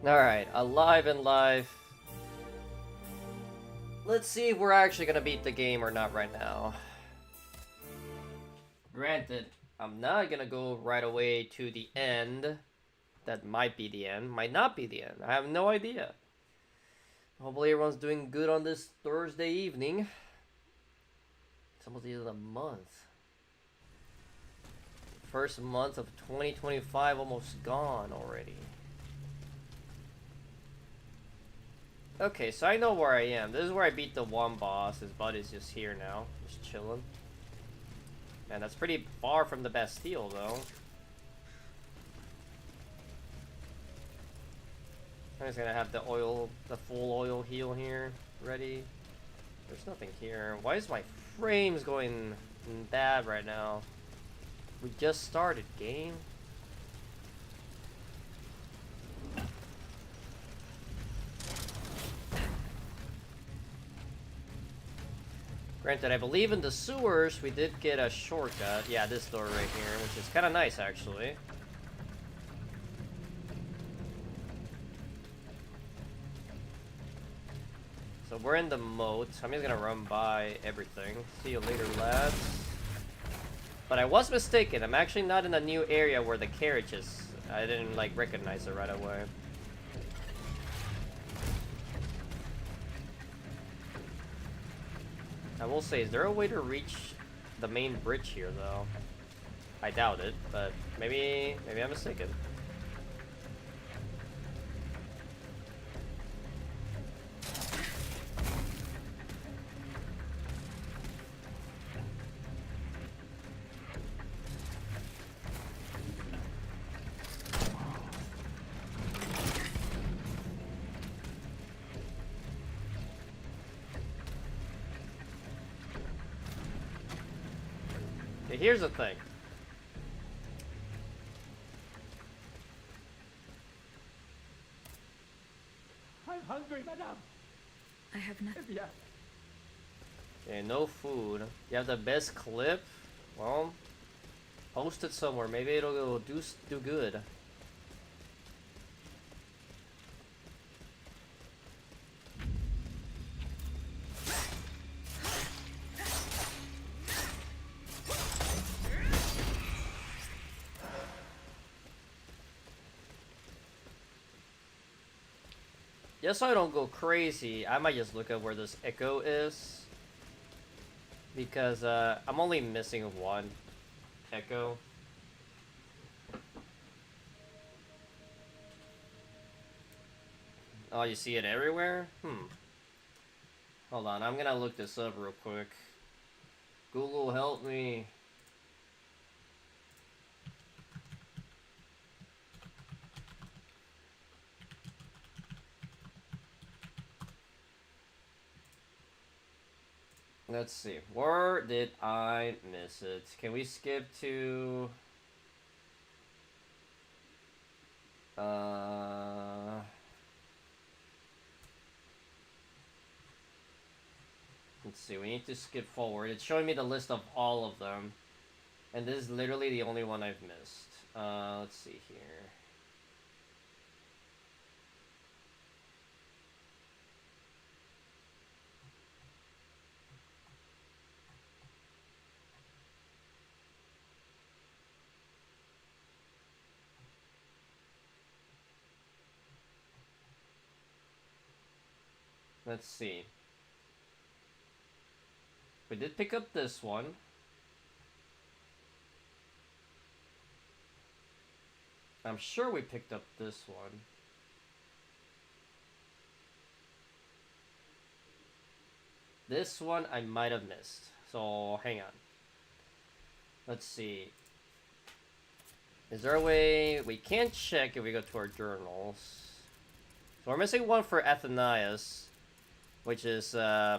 Alright, alive and live. Let's see if we're actually gonna beat the game or not right now. Granted, I'm not gonna go right away to the end. That might be the end, might not be the end. I have no idea. Hopefully everyone's doing good on this Thursday evening. It's almost the end of the month. First month of 2025 almost gone already. Okay, so I know where I am. This is where I beat the one boss. His buddy's just here now, just chilling. And that's pretty far from the Bastille, though. I'm just gonna have the full oil heal here, ready. There's nothing here. Why is my frames going bad right now? We just started, game. Granted, I believe in the sewers, we did get a shortcut. Yeah, this door right here, which is kind of nice, actually. So we're in the moat. I'm just gonna run by everything. See you later, lads. But I was mistaken. I'm actually not in a new area where the carriage is. I didn't, like, recognize it right away. I will say, is there a way to reach the main bridge here, though? I doubt it, but maybe I'm mistaken. Okay, here's the thing. I'm hungry, madame. I have nothing. Yeah. Okay, no food. You have the best clip? Well, post it somewhere. Maybe it'll do good. Just so I don't go crazy, I might just look at where this echo is. Because I'm only missing one echo. Oh, you see it everywhere? Hold on, I'm gonna look this up real quick. Google, help me. Let's see. Where did I miss it? Can we skip to... Let's see. We need to skip forward. It's showing me the list of all of them. And this is literally the only one I've missed. Let's see here. Let's see. We did pick up this one. I'm sure we picked up this one. This one I might have missed. So, hang on. Let's see. Is there a way we can't check if we go to our journals? So we're missing one for Athenias, which is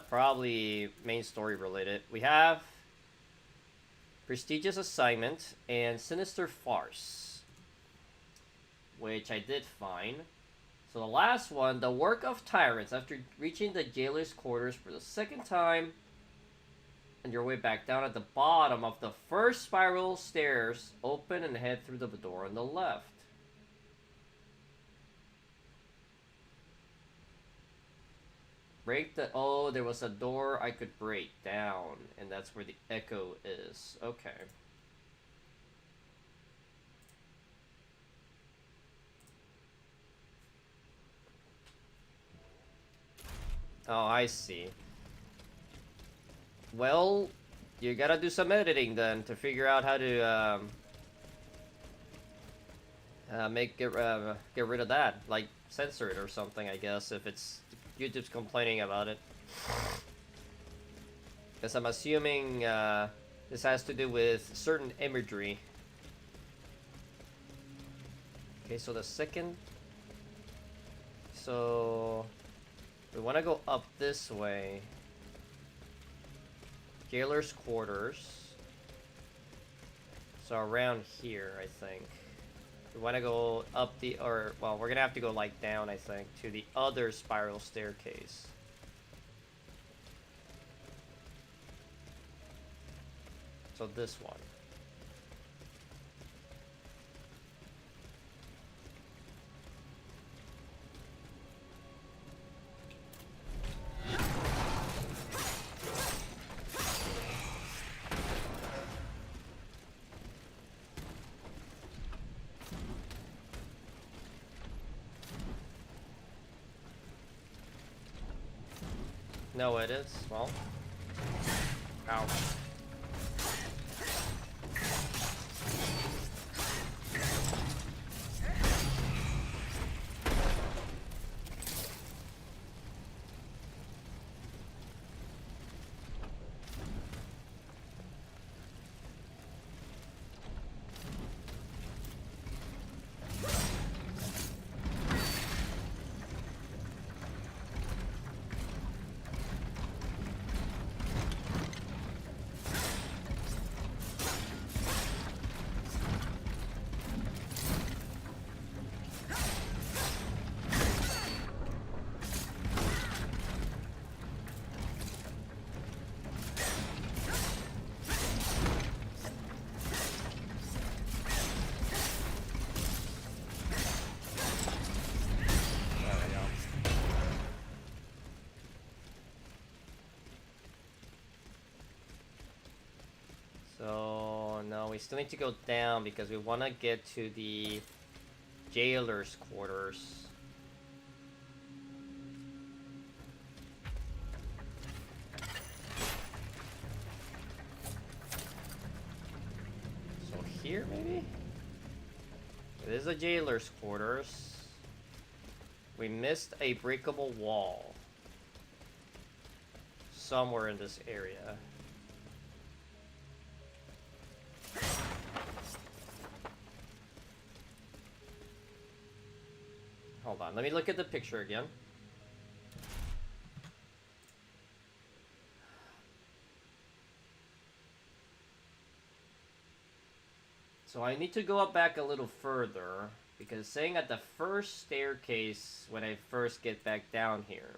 probably main story related. We have Prestigious Assignment and Sinister Farce, which I did find. So the last one, The Work of Tyrants. After reaching the jailer's quarters for the second time, and your way back down at the bottom of the first spiral stairs, open and head through the door on the left. Break the... Oh, there was a door I could break down, and that's where the echo is. Okay. Oh, I see. Well, you gotta do some editing then to figure out how to get rid of that, like censor it or something. I guess if it's YouTube's complaining about it, because I'm assuming this has to do with certain imagery. Okay, so the second, so we want to go up this way. Jailer's quarters. So around here, I think. We want to go up the, or, well, we're going to have to go, like, down, I think, to the other spiral staircase. So this one. No, it is. Well. Ow. So, no, we still need to go down because we want to get to the jailer's quarters. So here, maybe? It is a jailer's quarters. We missed a breakable wall. Somewhere in this area. Hold on, let me look at the picture again. So I need to go up back a little further, because it's saying at the first staircase when I first get back down here.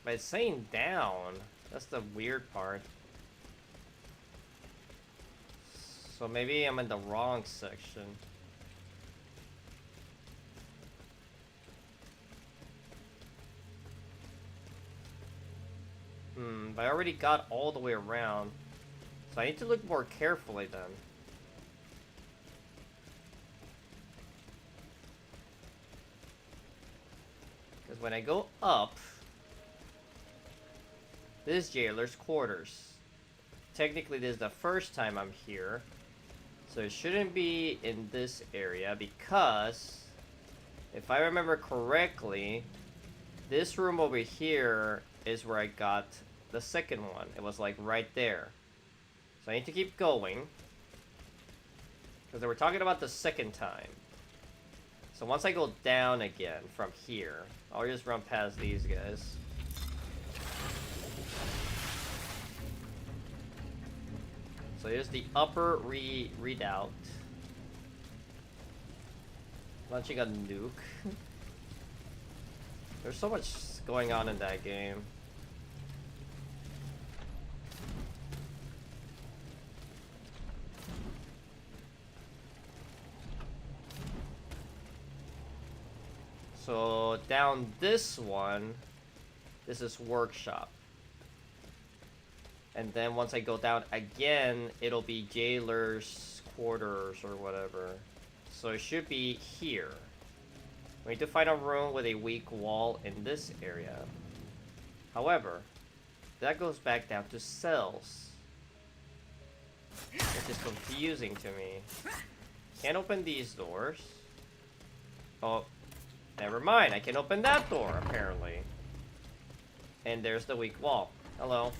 But it's saying down. That's the weird part. So maybe I'm in the wrong section. But I already got all the way around. So I need to look more carefully then. Because when I go up, this is Jailer's quarters. Technically this is the first time I'm here. So it shouldn't be in this area because if I remember correctly, this room over here is where I got the second one. It was like right there. So I need to keep going. Because they were talking about the second time. So once I go down again from here, I'll just run past these guys. So here's the upper redoubt. Launching a nuke. There's so much going on in that game. So down this one, this is workshop. And then once I go down again, it'll be Jailer's quarters or whatever. So it should be here. We need to find a room with a weak wall in this area. However, that goes back down to cells. Which is confusing to me. Can't open these doors. Oh, never mind. I can open that door, apparently. And there's the weak wall. Hello.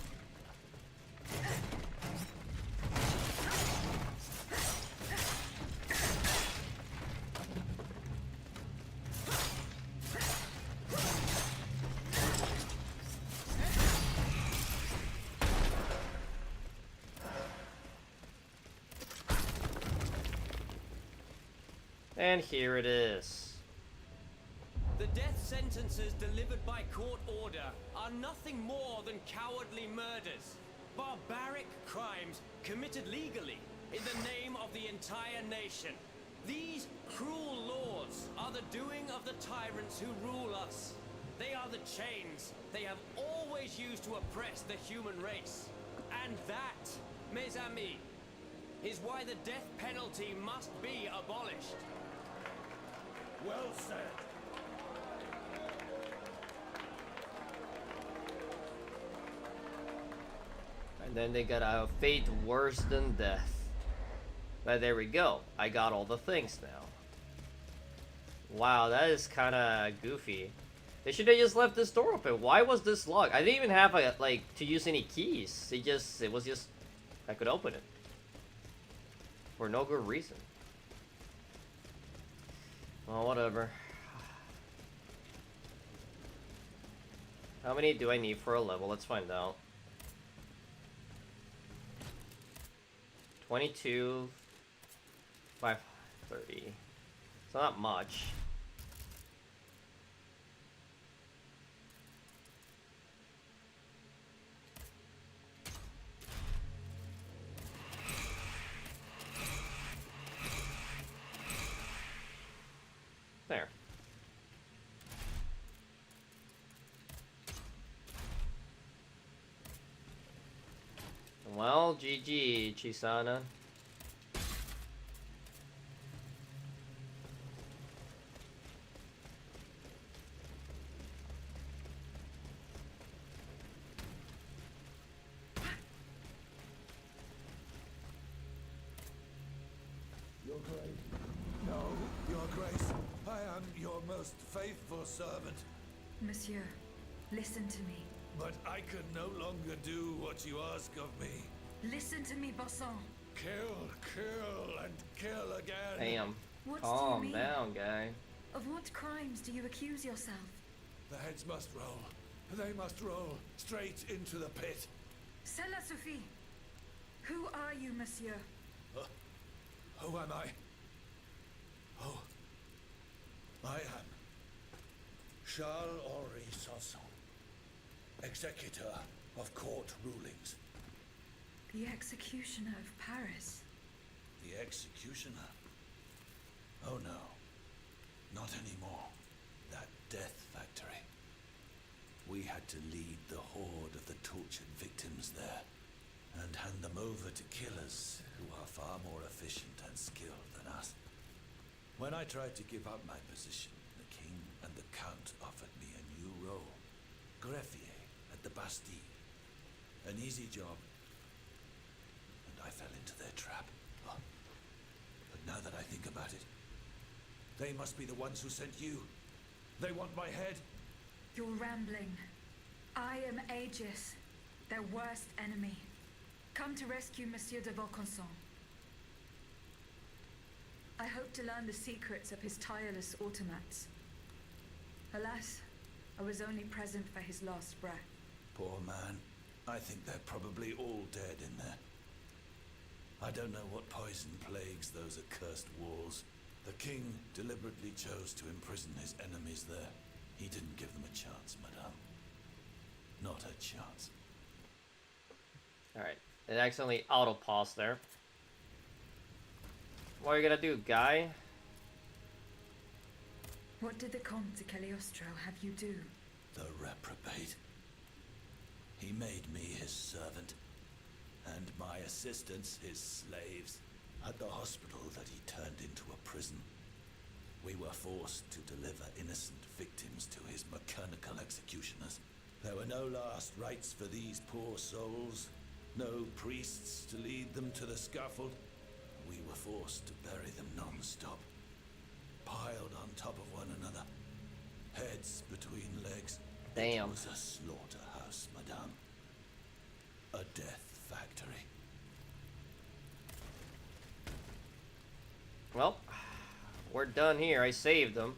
And here it is. The death sentences delivered by court order are nothing more than cowardly murders. Barbaric crimes committed legally in the name of the entire nation. These cruel laws are the doing of the tyrants who rule us. They are the chains they have always used to oppress the human race. And that, mes amis, is why the death penalty must be abolished. Well said. And then they got a fate worse than death. But there we go. I got all the things now. Wow, that is kind of goofy. They should have just left this door open. Why was this locked? I didn't even have to use any keys. It was just I could open it for no good reason. Well, whatever. How many do I need for a level? Let's find out. 22, 530. It's not much. There. Well, GG, Chisana. Your Grace. No, Your Grace. I am your most faithful servant. Monsieur, listen to me. But I can no longer do what you ask of me. Listen to me, Bossan. Kill, kill, and kill again. Damn. What do Calm you mean? down, guy. Of what crimes do you accuse yourself? The heads must roll. They must roll straight into the pit. Cela Sophie. Who are you, monsieur? Who am I? Oh, I am Charles-Henri Sanson, executor of court rulings. The executioner of Paris. The executioner? Oh no. Not anymore. That death factory. We had to lead the horde of the tortured victims there and hand them over to killers who are far more efficient and skilled than us. When I tried to give up my position, the king and the count offered me a new role. Greffier at the Bastille. An easy job. And I fell into their trap. Oh. But now that I think about it, they must be the ones who sent you. They want my head. You're rambling. I am Aegis, their worst enemy. Come to rescue Monsieur de Vaucanson. I hope to learn the secrets of his tireless automats. Alas, I was only present for his last breath. Poor man. I think they're probably all dead in there. I don't know what poison plagues those accursed walls. The king deliberately chose to imprison his enemies there. He didn't give them a chance, madame. Not a chance. Alright. It accidentally auto-paused there. What are you gonna do, guy? What did the Comte de Cagliostro have you do? The reprobate. He made me his servant, and my assistants his slaves. At the hospital that he turned into a prison, we were forced to deliver innocent victims to his mechanical executioners. There were no last rites for these poor souls, no priests to lead them to the scaffold. We were forced to bury them non-stop, piled on top of one another, heads between legs. Damn. It was a slaughterhouse, madame. A death factory. Well, we're done here. I saved them.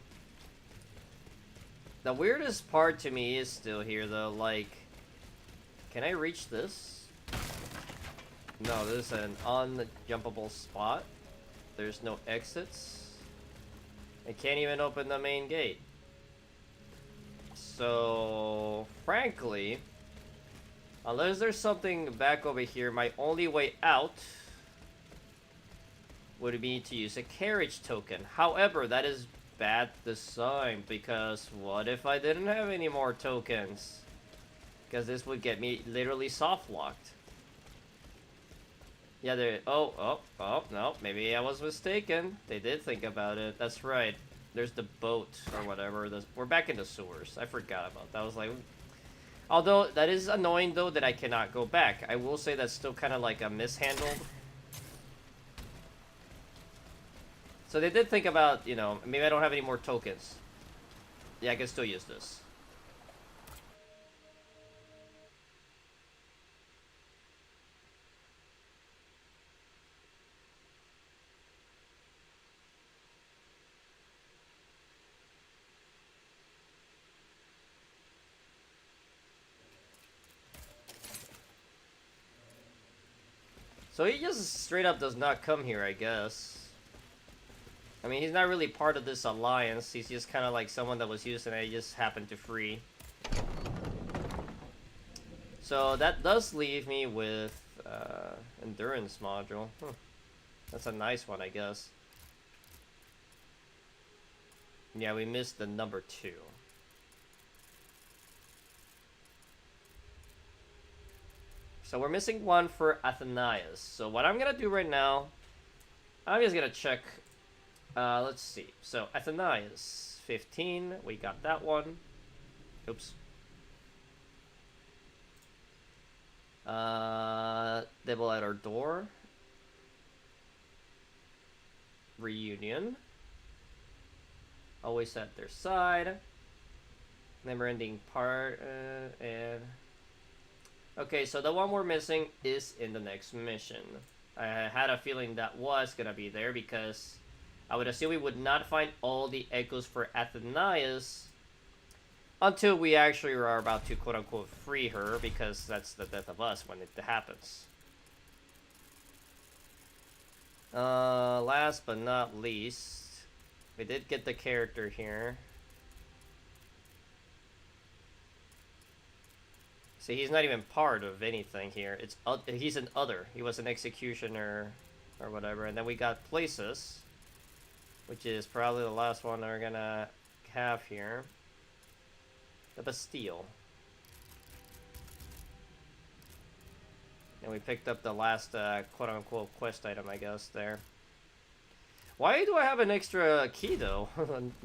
The weirdest part to me is still here, though. Like, can I reach this? No, this is an unjumpable spot. There's no exits. I can't even open the main gate. So, frankly, unless there's something back over here, my only way out would be to use a carriage token. However, that is bad design, because what if I didn't have any more tokens? Because this would get me literally soft locked. Yeah, there. Oh, no. Maybe I was mistaken. They did think about it. That's right. There's the boat or whatever. We're back in the sewers. I forgot about that. I was like, although that is annoying though that I cannot go back. I will say that's still kind of like a mishandled. So they did think about, you know, maybe I don't have any more tokens. Yeah, I can still use this. So he just straight up does not come here, I guess. I mean, he's not really part of this alliance. He's just kind of like someone that was used and I just happened to free. So that does leave me with endurance module. That's a nice one, I guess. Yeah, we missed the number 2. So we're missing one for Athenias. So what I'm gonna do right now, I'm just gonna check. Let's see. So Athenias 15, we got that one. Oops. Devil at Our Door. Reunion. Always at their side. Never-ending part, and... Okay, so the one we're missing is in the next mission. I had a feeling that was gonna be there because I would assume we would not find all the echoes for Athenias until we actually are about to quote-unquote free her, because that's the death of us when it happens. Last but not least, we did get the character here. See, he's not even part of anything here. He's an other. He was an executioner or whatever, and then we got places, which is probably the last one that we're gonna have here. The Bastille. And we picked up the last quote-unquote quest item, I guess, there. Why do I have an extra key, though?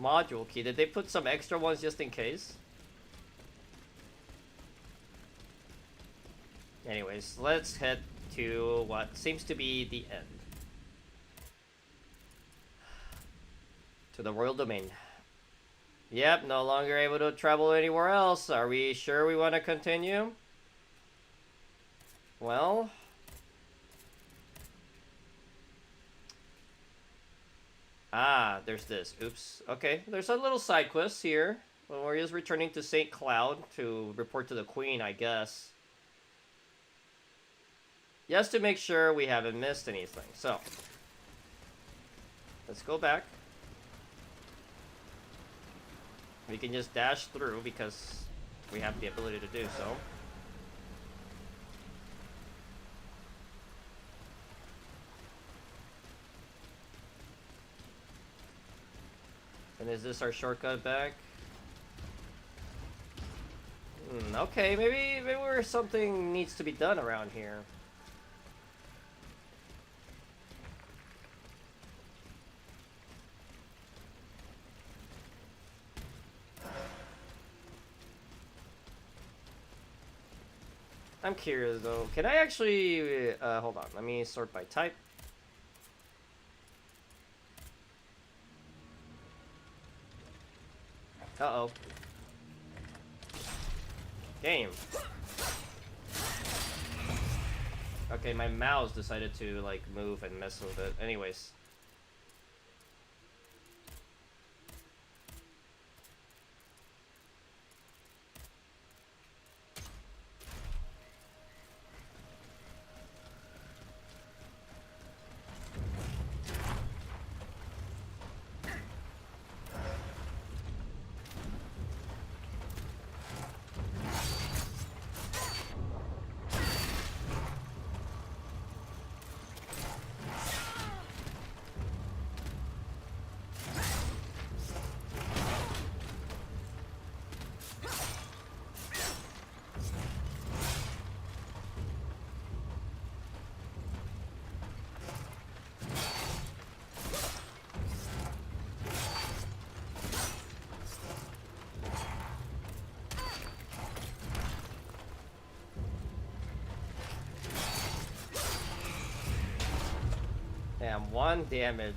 Module key. Did they put some extra ones just in case? Anyways, let's head to what seems to be the end. To the Royal Domain. Yep, no longer able to travel anywhere else. Are we sure we want to continue? Well... Ah, there's this. Oops. Okay, there's a little side quest here. Where he is returning to St. Cloud to report to the Queen, I guess. Just to make sure we haven't missed anything. So, let's go back. We can just dash through because we have the ability to do so. And is this our shortcut back? Okay, maybe where something needs to be done around here. I'm curious though. Can I actually hold on? Let me sort by type. Uh-oh. Game. Okay, my mouse decided to like move and mess with it. Anyways. Damn, 1 damage.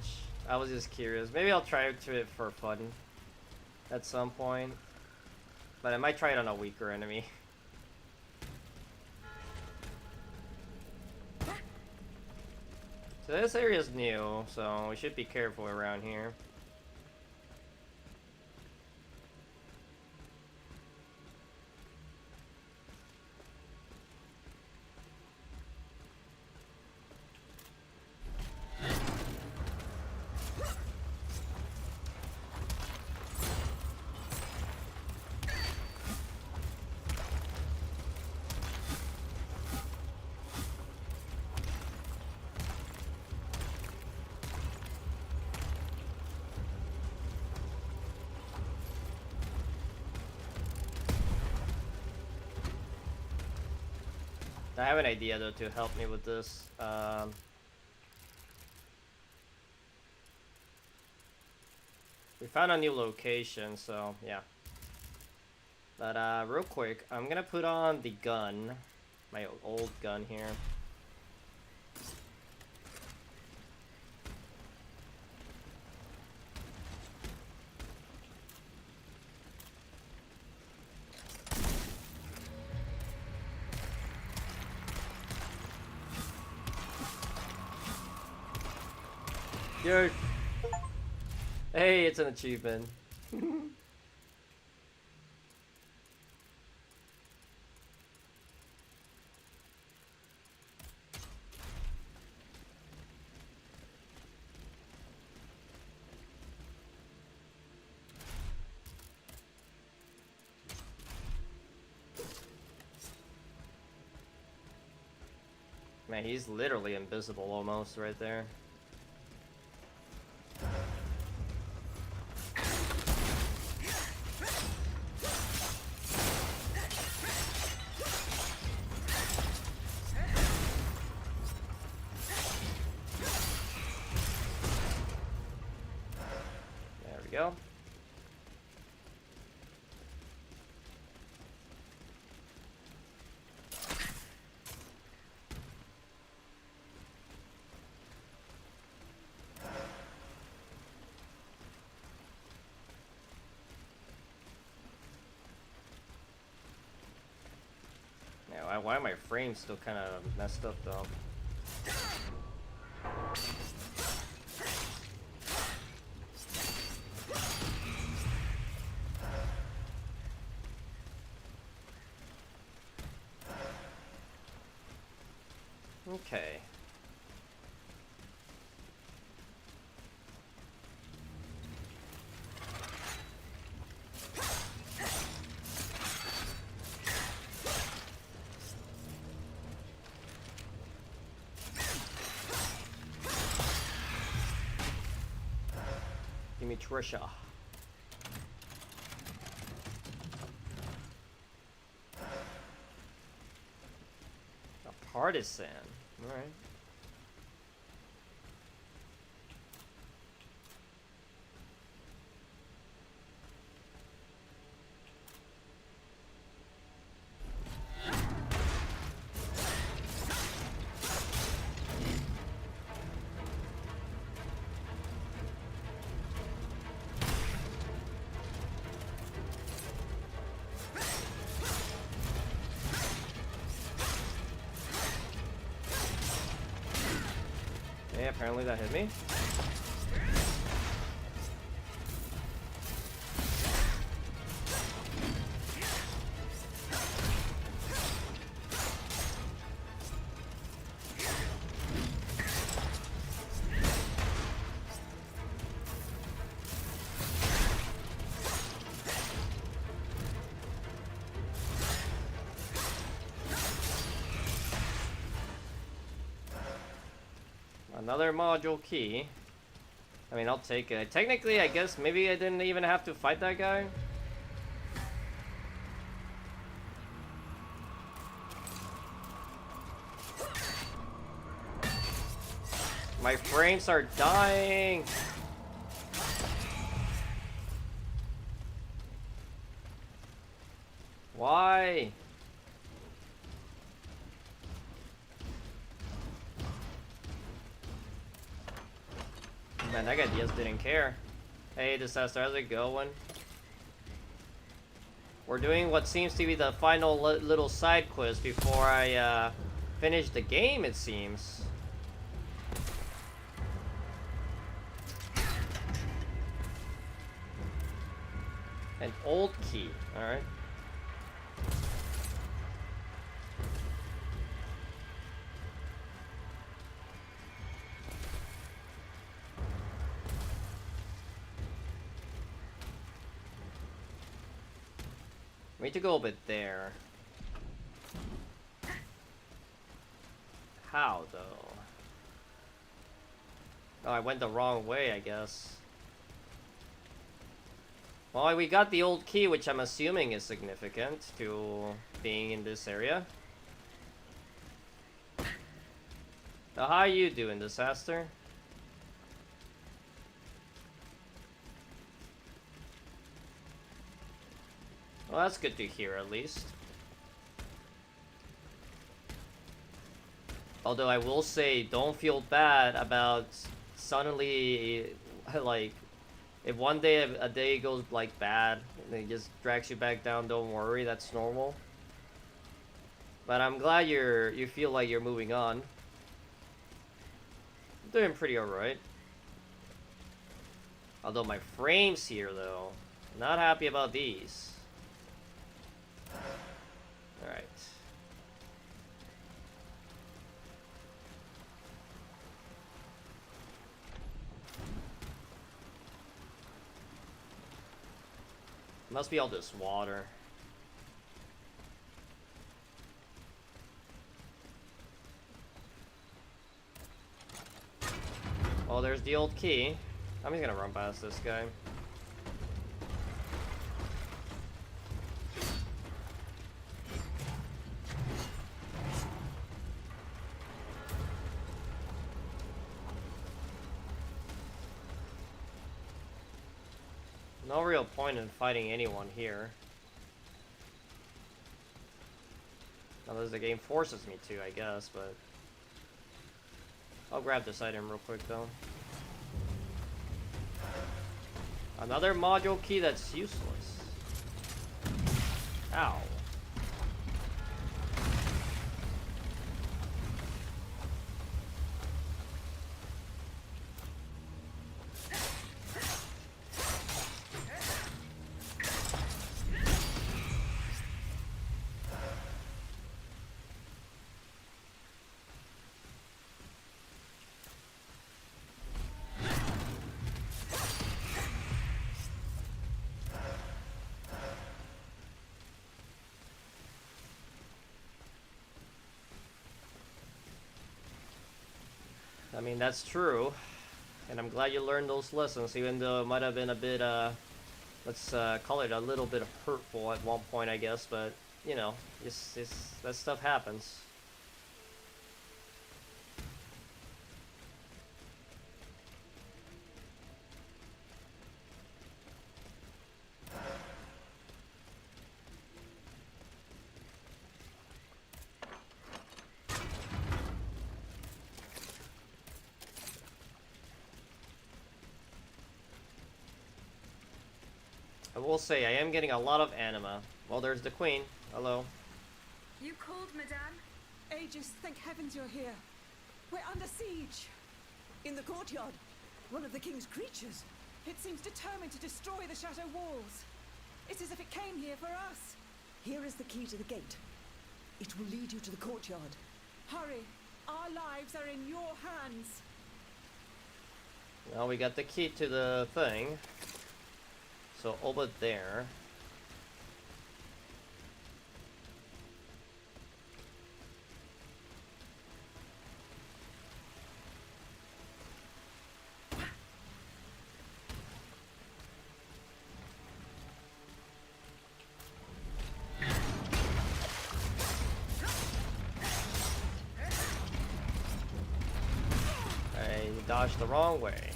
I was just curious. Maybe I'll try it for fun at some point. But I might try it on a weaker enemy. So this area is new, so we should be careful around here. I have an idea though to help me with this. We found a new location, so yeah. But real quick, I'm gonna put on the gun, my old gun here. Yo. Hey, it's an achievement. Man, he's literally invisible almost right there. There we go. Yeah, why are my frames still kind of messed up though? Okay. Give me Trisha. A partisan. Alright. Okay, apparently that hit me. Another module key. I mean, I'll take it. Technically, I guess maybe I didn't even have to fight that guy. My frames are dying. Why? Man, that guy just didn't care. Hey, Disaster, how's it going? We're doing what seems to be the final little side quest before I finish the game, it seems. An old key, alright. We need to go a bit there. How, though? Oh, I went the wrong way, I guess. Well, we got the old key, which I'm assuming is significant to being in this area. Now, how you doing, Disaster? Well, that's good to hear, at least. Although I will say, don't feel bad about suddenly, like, if one day a day goes, like, bad, and it just drags you back down, don't worry, that's normal. But I'm glad you feel like you're moving on. I'm doing pretty alright. Although my frames here, though, not happy about these. Alright. Must be all this water. Oh, there's the old key. I'm just gonna run past this guy. No real point in fighting anyone here. Unless the game forces me to, I guess, but... I'll grab this item real quick, though. Another module key that's useless. Ow. I mean, that's true, and I'm glad you learned those lessons, even though it might have been a bit, let's call it a little bit hurtful at one point, I guess, but, you know, that stuff happens. I will say, I am getting a lot of anima. Well, there's the queen. Hello. You called, madame? Aegis, thank heavens you're here. We're under siege. In the courtyard, one of the king's creatures. It seems determined to destroy the chateau walls. It's as if it came here for us. Here is the key to the gate. It will lead you to the courtyard. Hurry. Our lives are in your hands. Well, we got the key to the thing. So over there. I dodged the wrong way.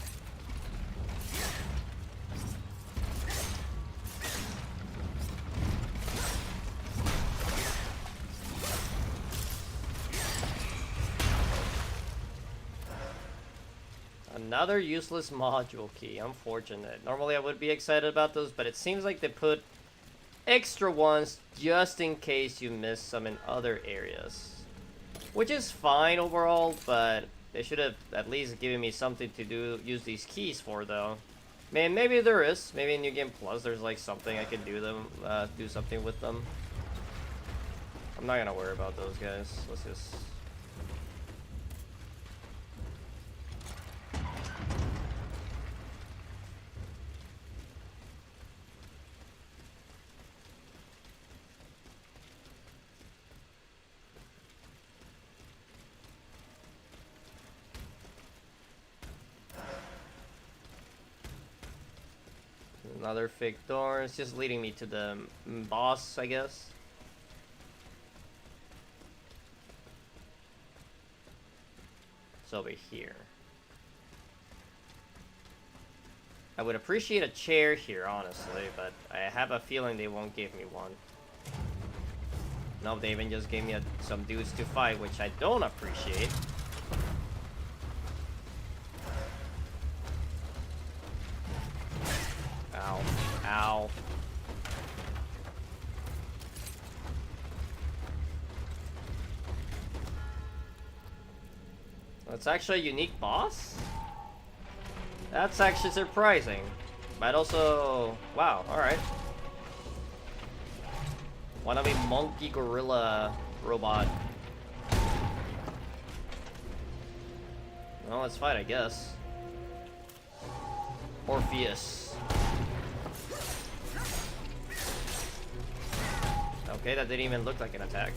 Another useless module key. Unfortunate. Normally I would be excited about those, but it seems like they put extra ones just in case you miss some in other areas. Which is fine overall, but they should have at least given me something to use these keys for, though. Man, maybe there is. Maybe in New Game Plus there's like something I could do something with them. I'm not gonna worry about those guys. Let's just... Another fake door. It's just leading me to the boss, I guess. It's over here. I would appreciate a chair here, honestly, but I have a feeling they won't give me one. No, they even just gave me some dudes to fight, which I don't appreciate. Ow. Ow. It's actually a unique boss? That's actually surprising. But also... Wow, alright. Wannabe monkey gorilla robot. Well, let's fight, I guess. Orpheus. Okay, that didn't even look like an attack.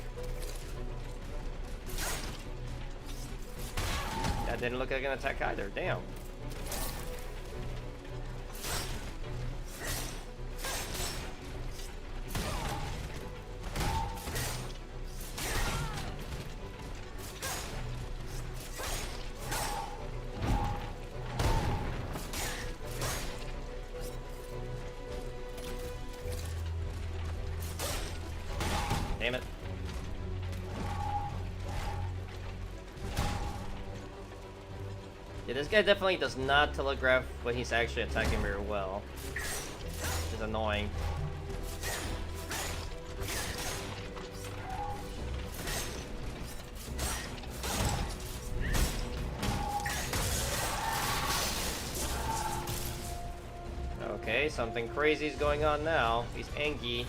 That didn't look like an attack either, damn. Damn it. Yeah, this guy definitely does not telegraph when he's actually attacking very well. Which is annoying. Okay, something crazy is going on now. He's Engi.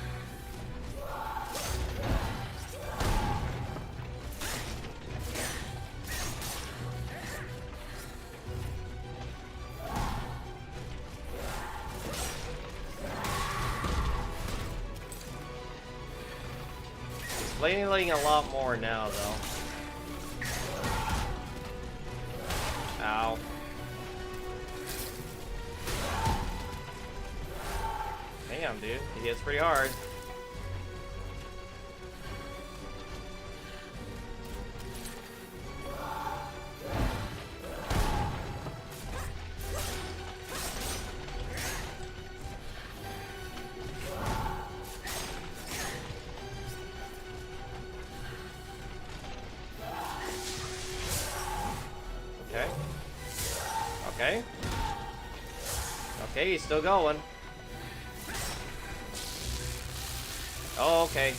He's flailing a lot more now, though. Ow. Damn, dude. He hits pretty hard. Okay. Okay. Okay, he's still going. Oh, okay.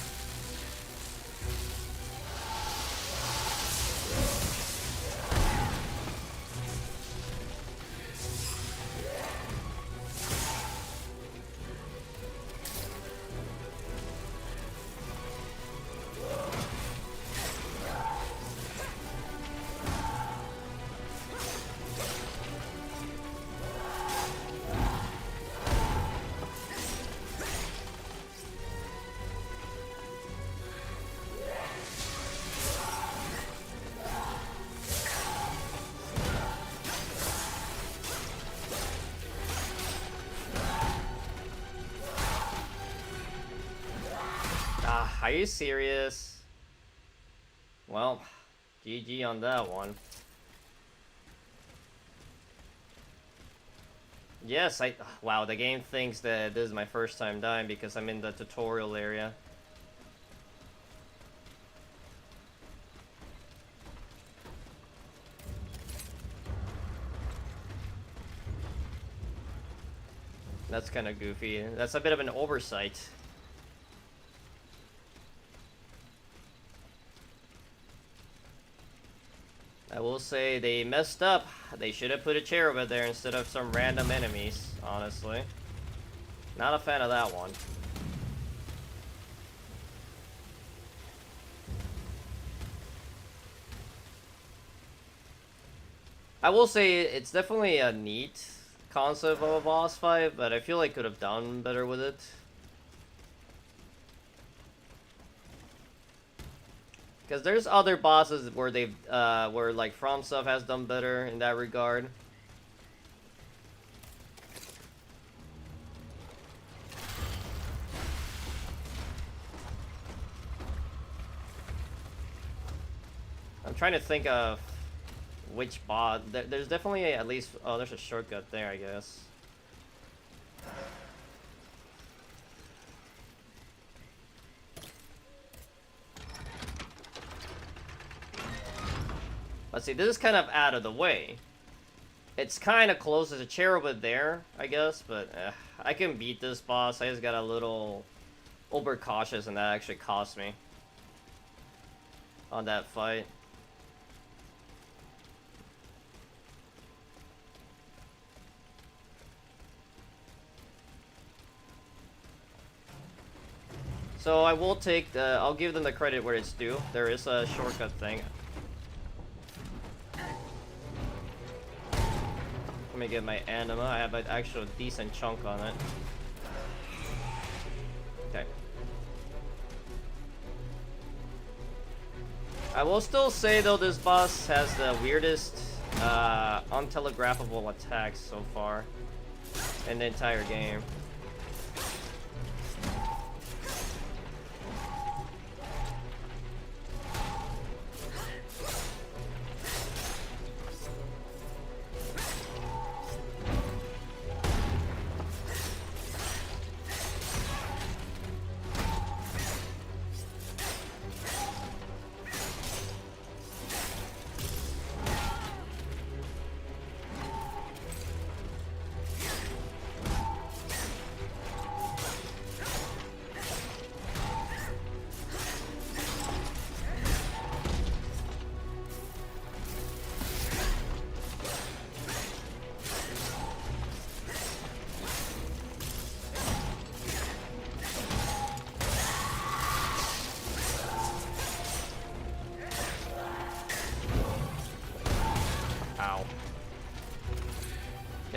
Are you serious? Well, GG on that one. Yes, wow, the game thinks that this is my first time dying because I'm in the tutorial area. That's kind of goofy. That's a bit of an oversight. I will say they messed up. They should have put a chair over there instead of some random enemies, honestly. Not a fan of that one. I will say it's definitely a neat concept of a boss fight, but I feel like could have done better with it. Because there's other bosses where they've, where like FromSoft has done better in that regard. I'm trying to think of which boss. There's definitely at least, oh, there's a shortcut there, I guess. Let's see, this is kind of out of the way. It's kind of close as a chair over there, I guess, but I can beat this boss. I just got a little overcautious and that actually cost me on that fight. So I will take the, I'll give them the credit where it's due. There is a shortcut thing. Let me get my anima. I have an actual decent chunk on it. Okay. I will still say though this boss has the weirdest untelegraphable attacks so far in the entire game.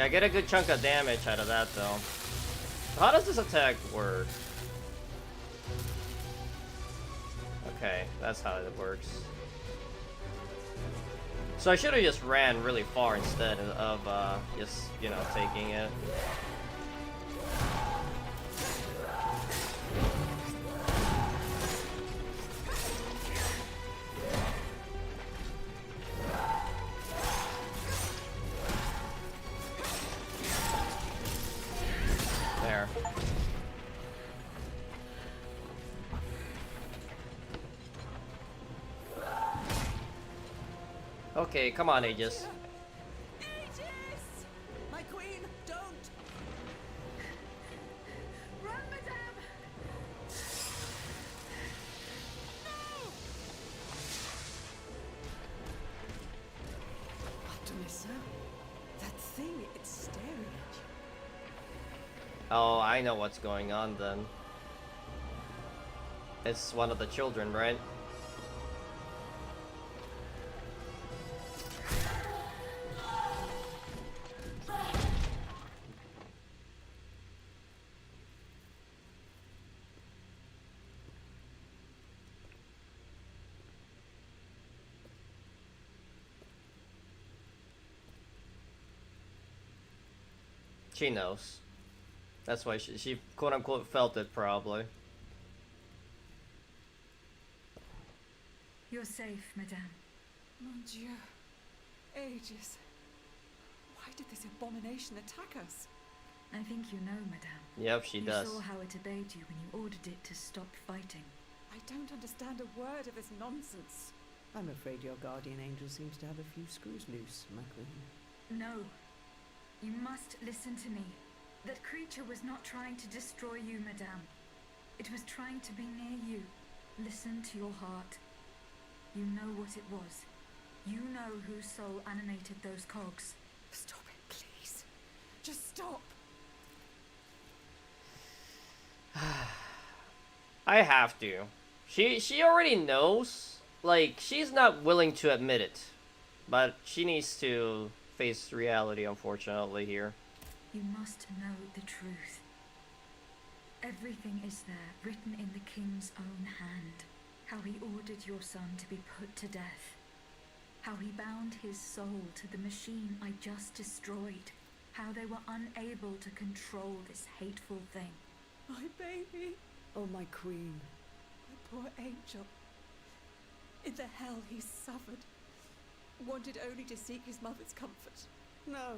I get a good chunk of damage out of that though. How does this attack work? Okay, that's how it works. So I should have just ran really far instead of just, you know, taking it. There. Okay, come on, Aegis. Aegis! My queen, don't! Run, madame! Artemisa, that thing, it's staring at you. Oh, I know what's going on then. It's one of the children, right? She knows. That's why she quote unquote felt it probably. You're safe, madame. Mon Dieu. Aegis. Why did this abomination attack us? I think you know, madame. Yep, she does. You saw how it obeyed you when you ordered it to stop fighting. I don't understand a word of this nonsense. I'm afraid your guardian angel seems to have a few screws loose, my queen. No. You must listen to me. That creature was not trying to destroy you, madame. It was trying to be near you. Listen to your heart. You know what it was. You know whose soul animated those cogs. Stop it, please. Just stop. I have to. She already knows. Like, she's not willing to admit it. But she needs to face reality, unfortunately, here. You must know the truth. Everything is there, written in the king's own hand. How he ordered your son to be put to death. How he bound his soul to the machine I just destroyed. How they were unable to control this hateful thing. My baby. Oh, my queen. My poor angel. In the hell he suffered. Wanted only to seek his mother's comfort. No.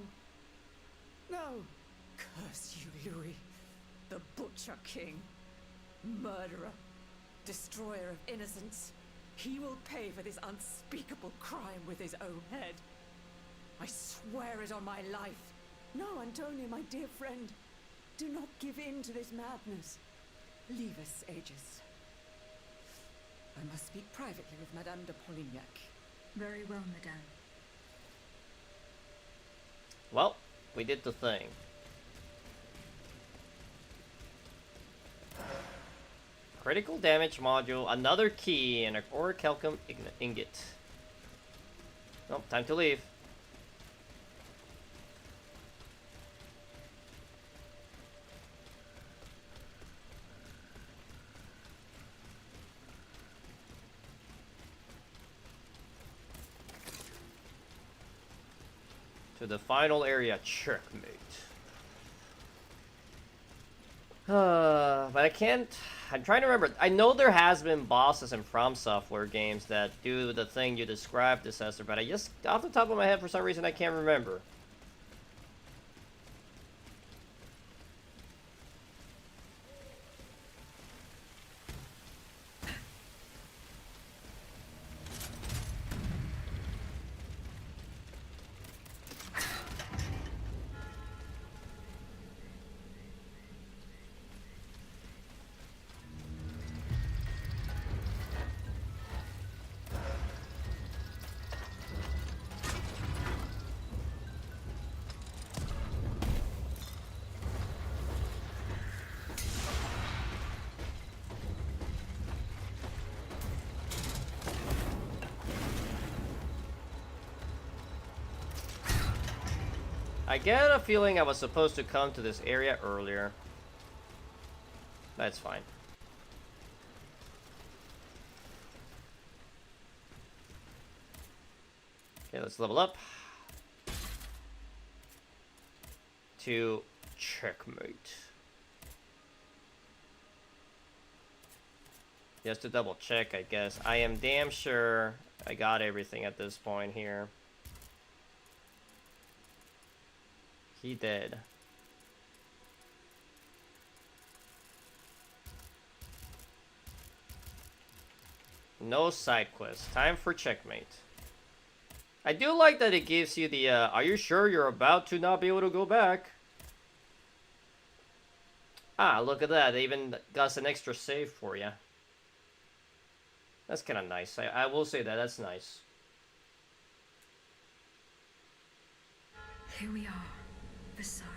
No. Curse you, Louis. The Butcher King. Murderer. Destroyer of innocence. He will pay for this unspeakable crime with his own head. I swear it on my life. No, Antonia, my dear friend. Do not give in to this madness. Leave us, Aegis. I must speak privately with Madame de Polignac. Very well, madame. Well, we did the thing. Critical damage module, another key, and a orichalcum ingot. Oh, time to leave. To the final area, checkmate. But I can't. I'm trying to remember. I know there has been bosses in From Software games that do the thing you described, Assessor, but I just, off the top of my head, for some reason, I can't remember. I get a feeling I was supposed to come to this area earlier. That's fine. Okay, let's level up. To checkmate. Just to double check, I guess. I am damn sure I got everything at this point here. He did. No side quest. Time for checkmate. I do like that it gives you the, are you sure you're about to not be able to go back? Ah, look at that. They even got an extra save for you. That's kind of nice. I will say that. That's nice. Here we are. Versailles.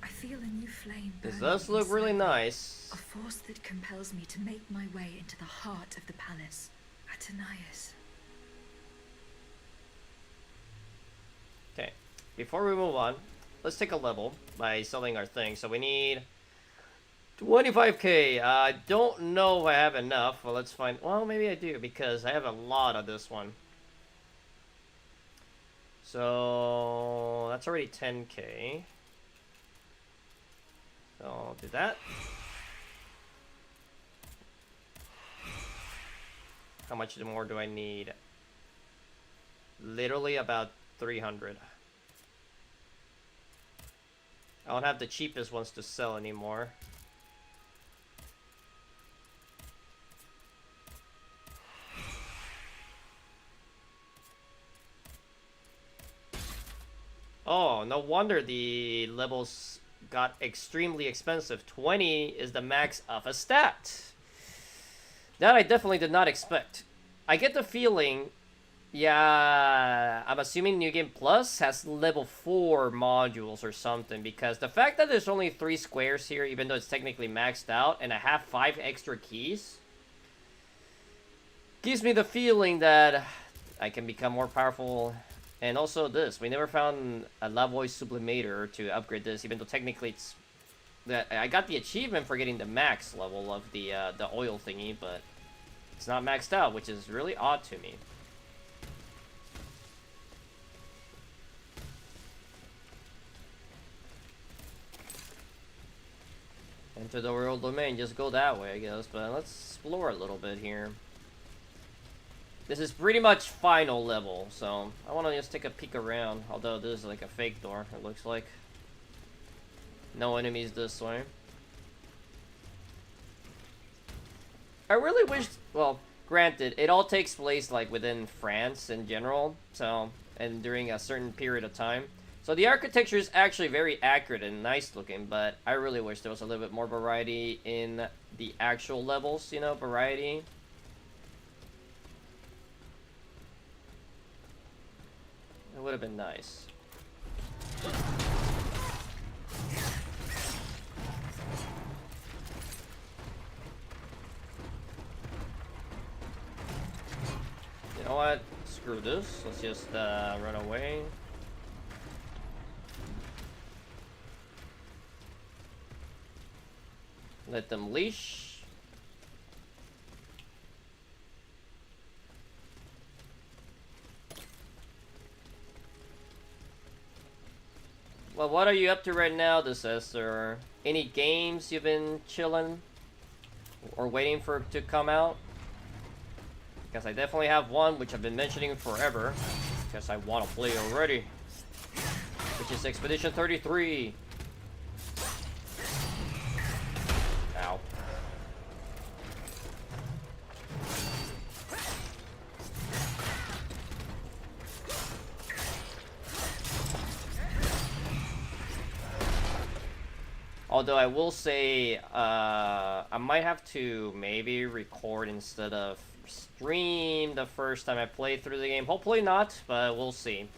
I feel a new flame This burning does look really inside me. nice. A force that compels me to make my way into the heart of the palace. Athenais. Okay. Before we move on, let's take a level by selling our thing. So we need 25k. I don't know if I have enough. Well, let's find. Well, maybe I do because I have a lot of this one. So that's already 10k. So I'll do that. How much more do I need? Literally about 300. I don't have the cheapest ones to sell anymore. Oh, no wonder the levels got extremely expensive. 20 is the max of a stat. That I definitely did not expect. I get the feeling, yeah, I'm assuming New Game Plus has level 4 modules or something, because the fact that there's only 3 squares here, even though it's technically maxed out, and I have 5 extra keys, gives me the feeling that I can become more powerful. And also this, we never found a Lavoie Sublimator to upgrade this, even though technically it's... that I got the achievement for getting the max level of the oil thingy, but it's not maxed out, which is really odd to me. Enter the royal domain, just go that way, I guess, but let's explore a little bit here. This is pretty much final level, so I want to just take a peek around, although this is like a fake door, it looks like. No enemies this way. I really wish, well, granted, it all takes place like within France in general, so, and during a certain period of time. So the architecture is actually very accurate and nice looking, but I really wish there was a little bit more variety in the actual levels, you know, variety. It would have been nice. You know what? Screw this. Let's just run away. Let them leash. Well, what are you up to right now, Disaster? Any games you've been chilling or waiting for to come out? Because I definitely have one which I've been mentioning forever, because I want to play already, which is Expedition 33. Ow. Although I will say, I might have to maybe record instead of stream the first time I play through the game. Hopefully not, but we'll see.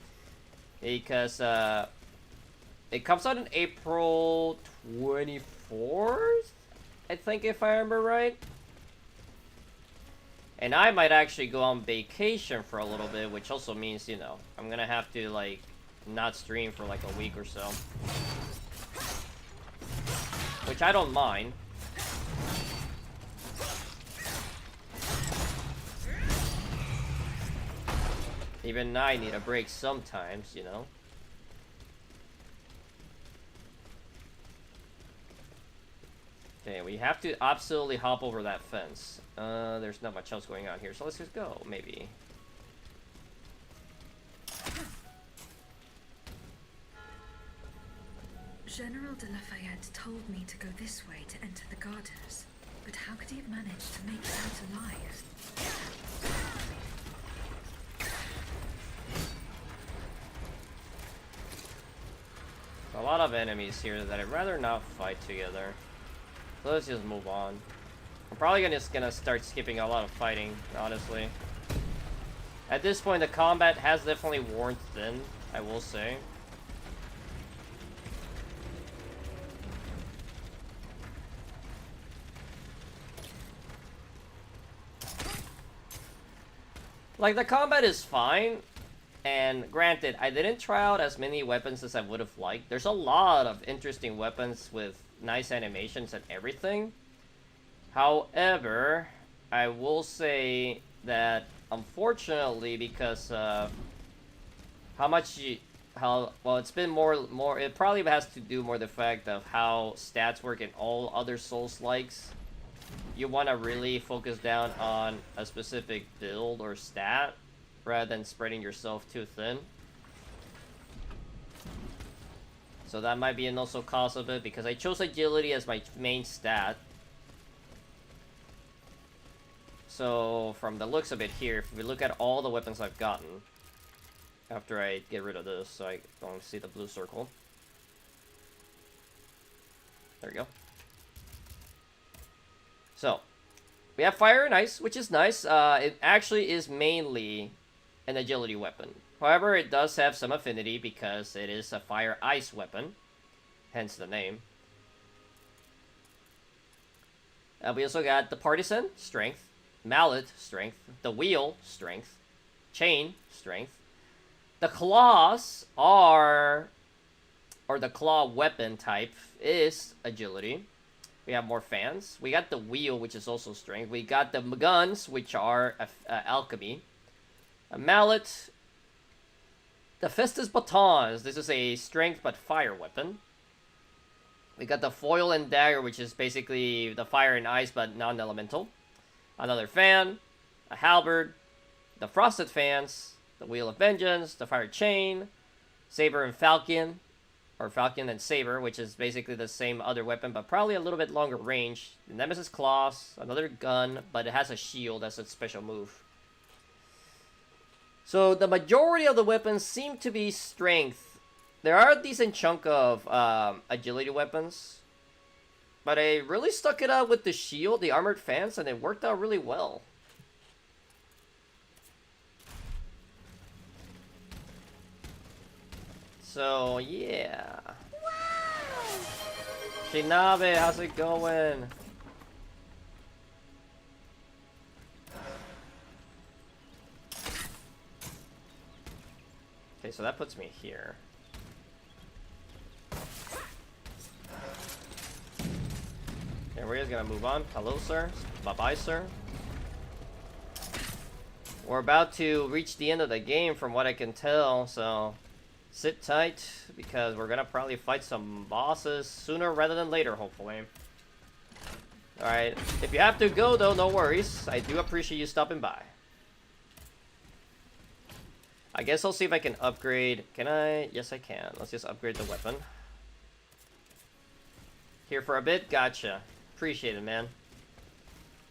Because it comes out in April 24th, I think, if I remember right. And I might actually go on vacation for a little bit, which also means, you know, I'm gonna have to, like, not stream for like a week or so. Which I don't mind. Even I need a break sometimes, you know? Okay, we have to absolutely hop over that fence. There's not much else going on here, so let's just go, maybe. General de Lafayette told me to go this way to enter the gardens, but how could he have managed to make it out alive? A lot of enemies here that I'd rather not fight together. So let's just move on. I'm probably just gonna start skipping a lot of fighting, honestly. At this point, the combat has definitely worn thin, I will say. Like, the combat is fine, and granted, I didn't try out as many weapons as I would have liked. There's a lot of interesting weapons with nice animations and everything. However, I will say that, unfortunately, because of well, it's been more, it probably has to do more the fact of how stats work in all other Souls-likes. You want to really focus down on a specific build or stat rather than spreading yourself too thin. So that might be an also cause of it, because I chose agility as my main stat. So from the looks of it here, if we look at all the weapons I've gotten after I get rid of this, so I don't see the blue circle. There we go. So, we have Fire and Ice, which is nice. It actually is mainly an agility weapon. However, it does have some affinity because it is a Fire-Ice weapon. Hence the name. We also got the Partisan, Strength. Mallet, Strength. The Wheel, Strength. Chain, Strength. The Claws are... or the Claw weapon type is Agility. We have more fans. We got the Wheel, which is also Strength. We got the guns, which are Alchemy. A Mallet. The Festus Batons. This is a Strength but Fire weapon. We got the Foil and Dagger, which is basically the Fire and Ice but non-elemental. Another Fan. A Halberd. The Frosted Fans. The Wheel of Vengeance. The Fire Chain. Saber and Falcon. Or Falcon and Saber, which is basically the same other weapon, but probably a little bit longer range. The Nemesis Claws, another gun, but it has a shield as its special move. So the majority of the weapons seem to be strength. There are a decent chunk of agility weapons, but I really stuck it out with the shield, the armored fans, and it worked out really well. So, yeah. Wow. Shinabe, how's it going? Okay, so that puts me here. Okay, we're just gonna move on. Hello, sir. Bye-bye, sir. We're about to reach the end of the game from what I can tell, so... sit tight, because we're gonna probably fight some bosses sooner rather than later, hopefully. Alright, if you have to go though, no worries. I do appreciate you stopping by. I guess I'll see if I can upgrade. Can I? Yes, I can. Let's just upgrade the weapon. Here for a bit? Gotcha. Appreciate it, man.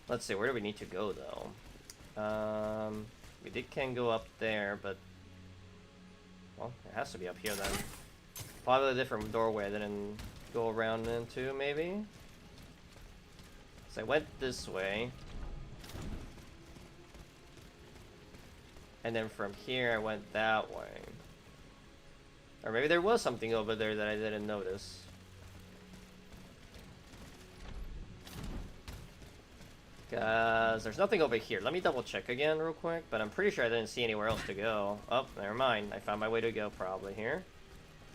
Let's see, where do we need to go though? We can go up there, but... well, it has to be up here then. Probably a different doorway I didn't go around into, maybe? So I went this way. And then from here I went that way. Or maybe there was something over there that I didn't notice. Because there's nothing over here. Let me double check again real quick, but I'm pretty sure I didn't see anywhere else to go. Oh, never mind. I found my way to go probably here.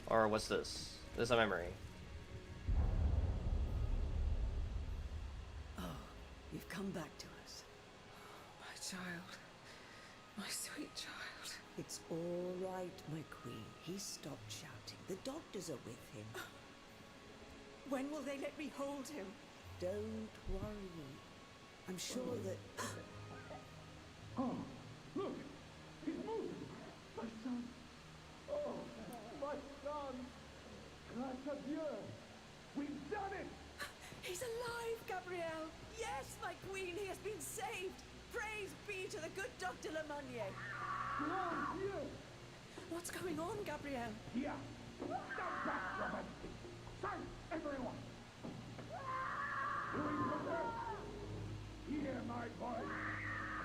Or what's this? This is a memory. Oh, you've come back to us. My child. My sweet child. It's all right, my queen. He stopped shouting. The doctors are with him. When will they let me hold him? Don't worry. I'm sure that... Oh, look! He's moving! My son! Oh, my son! Grâce à Dieu! We've done it! He's alive, Gabrielle! Yes, my queen, he has been saved! Praise be to the good Dr. Lemonnier! Grand Dieu! What's going on, Gabrielle? Here! Stand back, Your Majesty! Silence, everyone! Doing the best! Hear my voice!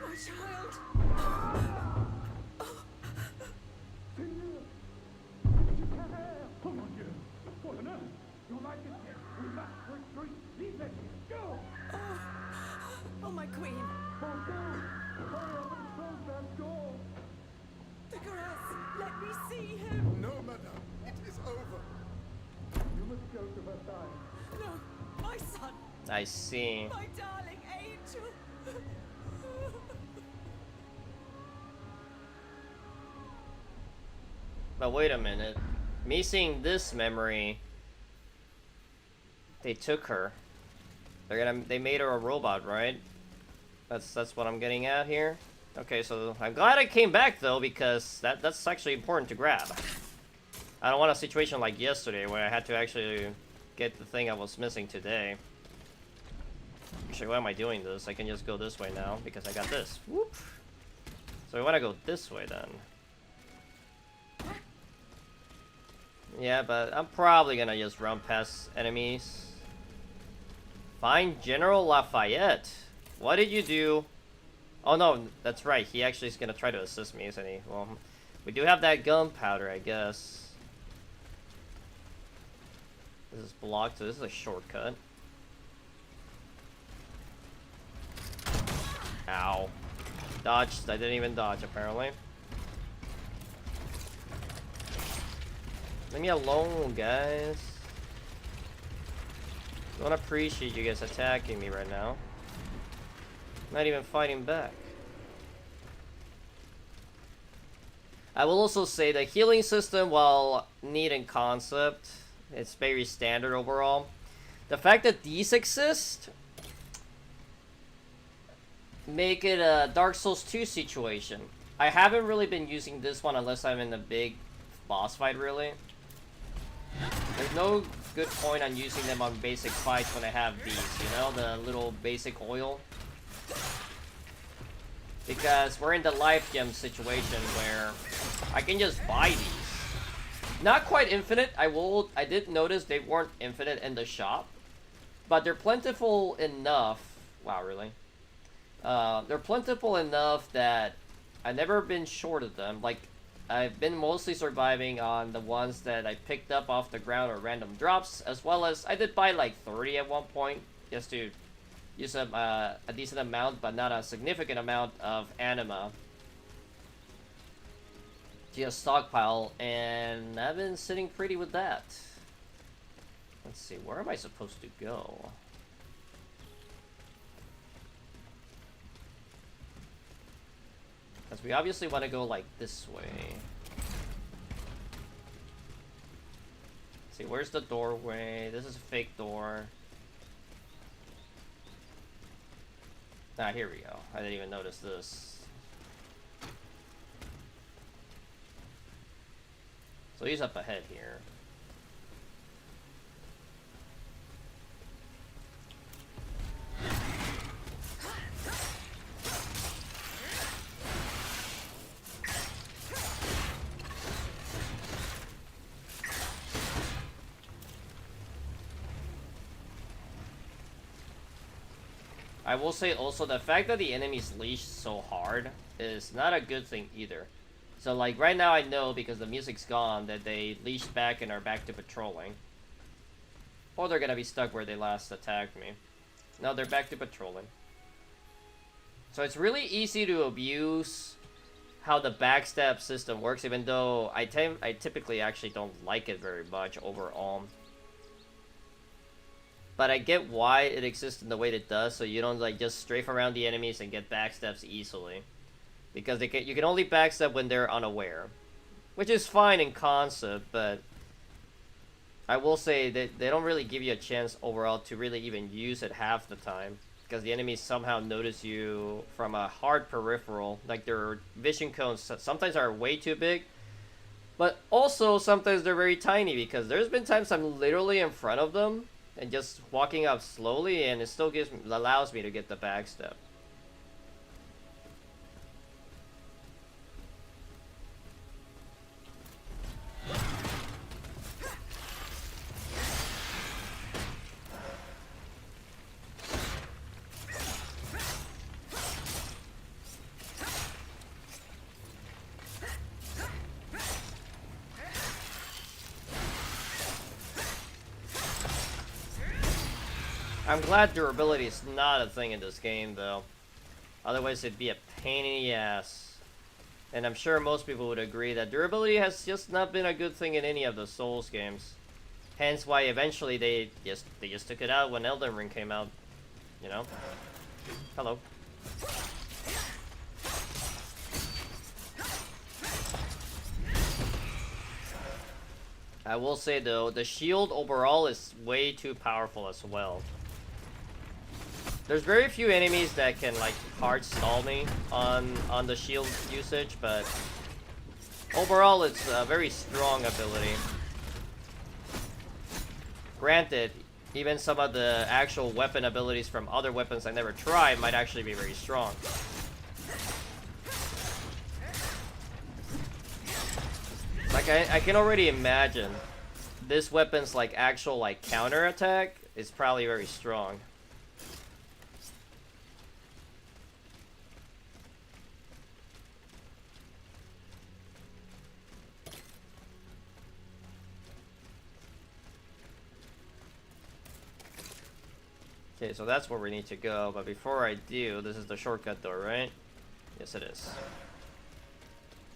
My child! Seigneur! Petit Carrère! Oh mon Dieu! What on earth? Your Majesty! We must retreat! Leave them here! Go! Oh, my queen! Fontaine! Hurry up and close that door! Vicaras, let me see him! No, madame, it is over. You must go to Versailles. No, my son! I see. My darling angel! But wait a minute. Me seeing this memory, they took her. They made her a robot, right? That's what I'm getting at here. Okay, so I'm glad I came back though, because that's actually important to grab. I don't want a situation like yesterday where I had to actually get the thing I was missing today. Actually, why am I doing this? I can just go this way now because I got this. Whoop. So we want to go this way then. Yeah, but I'm probably gonna just run past enemies. Find General Lafayette. What did you do? Oh no, that's right. He actually is gonna try to assist me, isn't he? Well, we do have that gunpowder, I guess. This is blocked, so this is a shortcut. Ow. Dodged. I didn't even dodge, apparently. Leave me alone, guys. Don't appreciate you guys attacking me right now. Not even fighting back. I will also say the healing system, while neat in concept, it's very standard overall. The fact that these exist make it a Dark Souls 2 situation. I haven't really been using this one unless I'm in a big boss fight, really. There's no good point on using them on basic fights when I have these, you know, the little basic oil. Because we're in the life gem situation where I can just buy these. Not quite infinite. I did notice they weren't infinite in the shop, but they're plentiful enough. Wow, really? They're plentiful enough that I've never been short of them. Like, I've been mostly surviving on the ones that I picked up off the ground or random drops, as well as I did buy like 30 at one point just to use a decent amount, but not a significant amount of anima. Just stockpile, and I've been sitting pretty with that. Let's see, where am I supposed to go? Because we obviously want to go like this way. Let's see, where's the doorway? This is a fake door. Ah, here we go. I didn't even notice this. So he's up ahead here. I will say also the fact that the enemies leash so hard is not a good thing either. So like right now I know because the music's gone that they leashed back and are back to patrolling. Or they're gonna be stuck where they last attacked me. No, they're back to patrolling. So it's really easy to abuse how the backstab system works, even though I typically actually don't like it very much overall. But I get why it exists in the way it does, so you don't like just strafe around the enemies and get backstabs easily. Because you can only backstab when they're unaware. Which is fine in concept, but I will say that they don't really give you a chance overall to really even use it half the time. Because the enemies somehow notice you from a hard peripheral. Like their vision cones sometimes are way too big. But also sometimes they're very tiny, because there's been times I'm literally in front of them and just walking up slowly, and it still allows me to get the backstab. I'm glad durability is not a thing in this game, though. Otherwise, it'd be a pain in the ass. And I'm sure most people would agree that durability has just not been a good thing in any of the Souls games. Hence why eventually they just took it out when Elden Ring came out. You know? Hello. I will say, though, the shield overall is way too powerful as well. There's very few enemies that can like hard stall me on the shield usage, but overall it's a very strong ability. Granted, even some of the actual weapon abilities from other weapons I never tried might actually be very strong. Like I can already imagine this weapon's like actual like counter attack is probably very strong. Okay, so that's where we need to go, but before I do, this is the shortcut door, right? Yes, it is.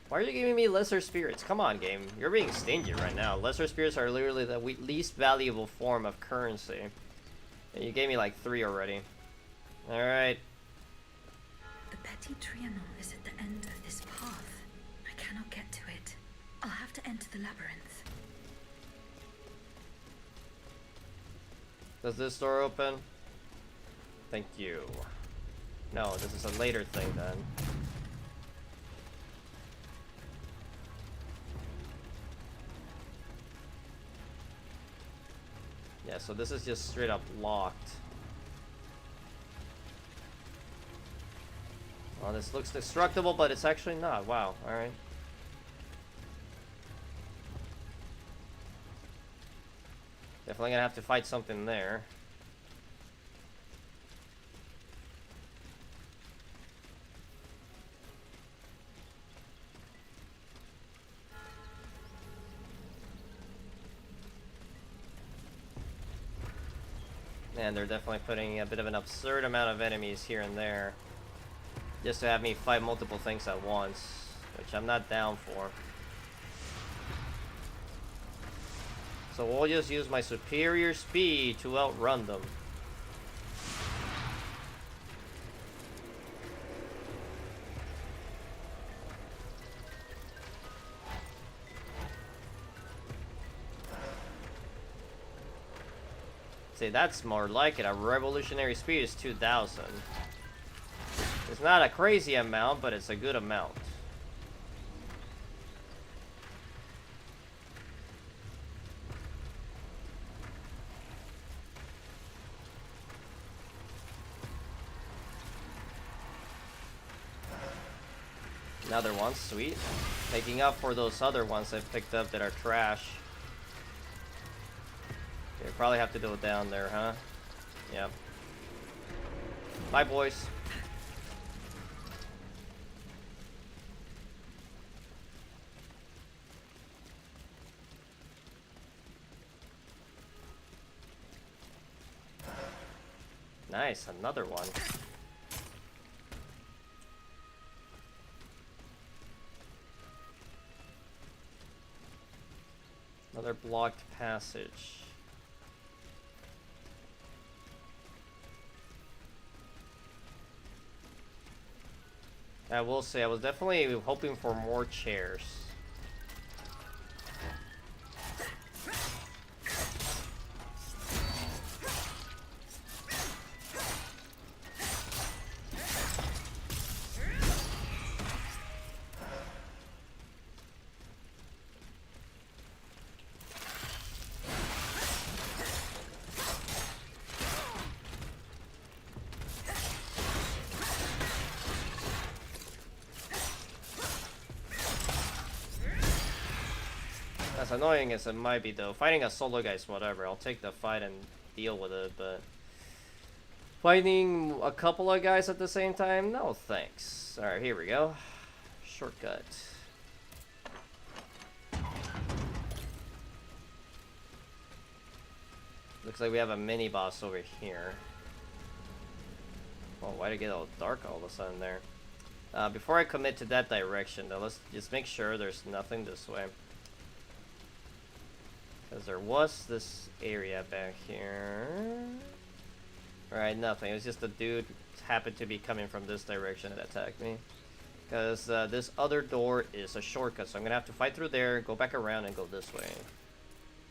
Why are you giving me lesser spirits? Come on, game. You're being stingy right now. Lesser spirits are literally the least valuable form of currency. And you gave me like 3 already. Alright. The Petit Trianon is at the end of this path. I cannot get to it. I'll have to enter the labyrinth. Does this door open? Thank you. No, this is a later thing then. Yeah, so this is just straight up locked. Well, this looks destructible, but it's actually not. Wow, alright. Definitely gonna have to fight something there. And they're definitely putting a bit of an absurd amount of enemies here and there just to have me fight multiple things at once, which I'm not down for. So we'll just use my superior speed to outrun them. See, that's more like it. A revolutionary speed is 2,000. It's not a crazy amount, but it's a good amount. Another one, sweet. Making up for those other ones I've picked up that are trash. Okay, probably have to go down there, huh? Yep. Bye, boys. Nice, another one. Another blocked passage. I will say, I was definitely hoping for more chairs. As annoying as it might be though, fighting a solo guy is whatever. I'll take the fight and deal with it, but fighting a couple of guys at the same time? No thanks. Alright, here we go. Shortcut. Looks like we have a mini boss over here. Oh, why'd it get all dark all of a sudden there? Before I commit to that direction though, let's just make sure there's nothing this way. Because there was this area back here. Alright, nothing. It was just a dude happened to be coming from this direction that attacked me. Because this other door is a shortcut, so I'm going to have to fight through there, go back around, and go this way.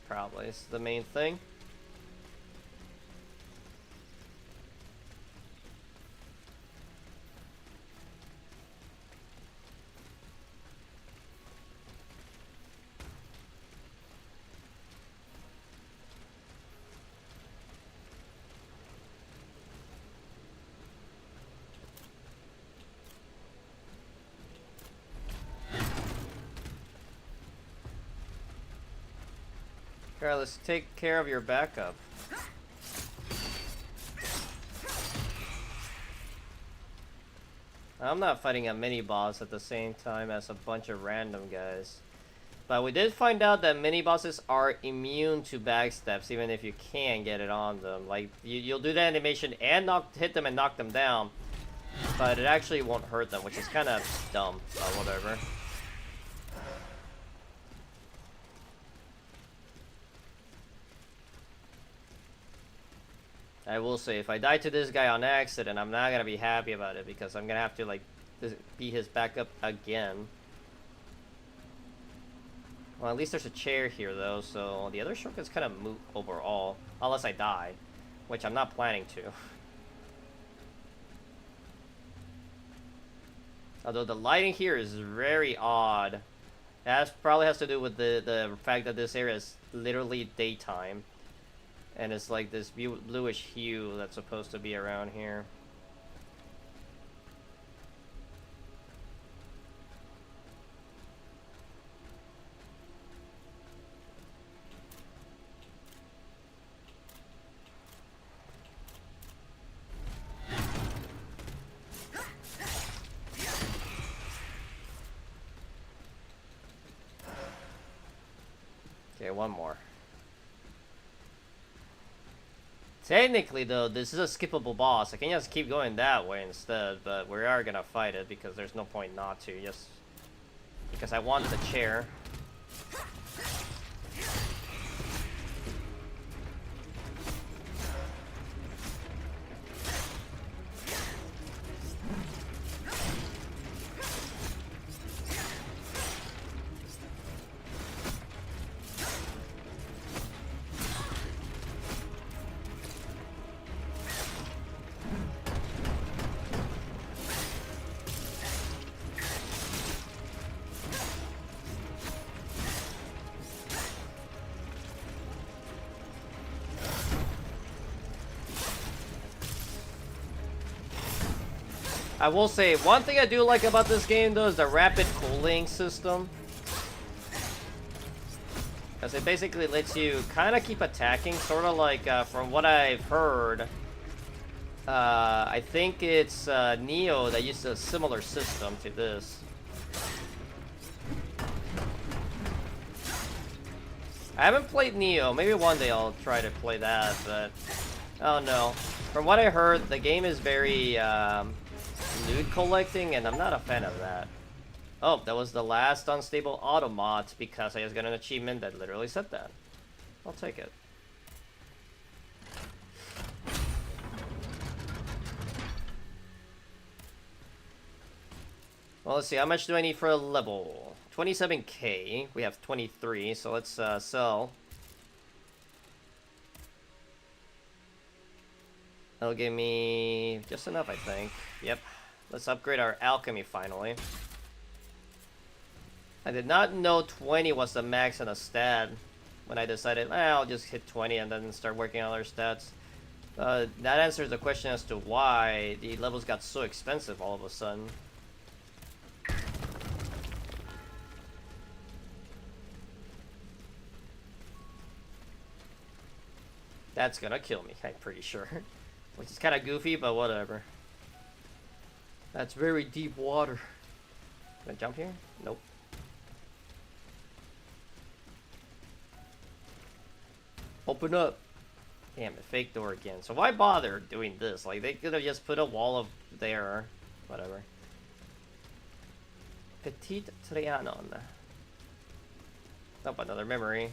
Probably. It's the main thing. Alright, let's take care of your backup. I'm not fighting a mini-boss at the same time as a bunch of random guys. But we did find out that mini-bosses are immune to backstabs, even if you can get it on them. Like, you'll do the animation and hit them and knock them down, but it actually won't hurt them, which is kind of dumb, but whatever. I will say, if I die to this guy on accident, I'm not gonna be happy about it because I'm gonna have to like be his backup again. Well, at least there's a chair here though, so the other shortcut's kind of moot overall, unless I die, which I'm not planning to. Although the lighting here is very odd. That probably has to do with the fact that this area is literally daytime. And it's like this bluish hue that's supposed to be around here. Okay, one more. Technically, though, this is a skippable boss. I can just keep going that way instead, but we are gonna fight it because there's no point not to. Just because I want the chair. I will say, one thing I do like about this game, though, is the rapid cooling system. Because it basically lets you kind of keep attacking, sort of like, from what I've heard, I think it's Neo that used a similar system to this. I haven't played Neo. Maybe one day I'll try to play that, but I don't know. From what I heard, the game is very loot collecting, and I'm not a fan of that. Oh, that was the last unstable automat because I just got an achievement that literally said that. I'll take it. Well, let's see. How much do I need for a level? 27k. We have 23, so let's sell. That'll give me just enough, I think. Yep. Let's upgrade our alchemy finally. I did not know 20 was the max on a stat when I decided, I'll just hit 20 and then start working on other stats. That answers the question as to why the levels got so expensive all of a sudden. That's gonna kill me, I'm pretty sure. Which is kind of goofy, but whatever. That's very deep water. Can I jump here? Nope. Open up. Damn it, fake door again. So why bother doing this? Like, they could have just put a wall of there. Whatever. Petit Trianon. Nope, another memory.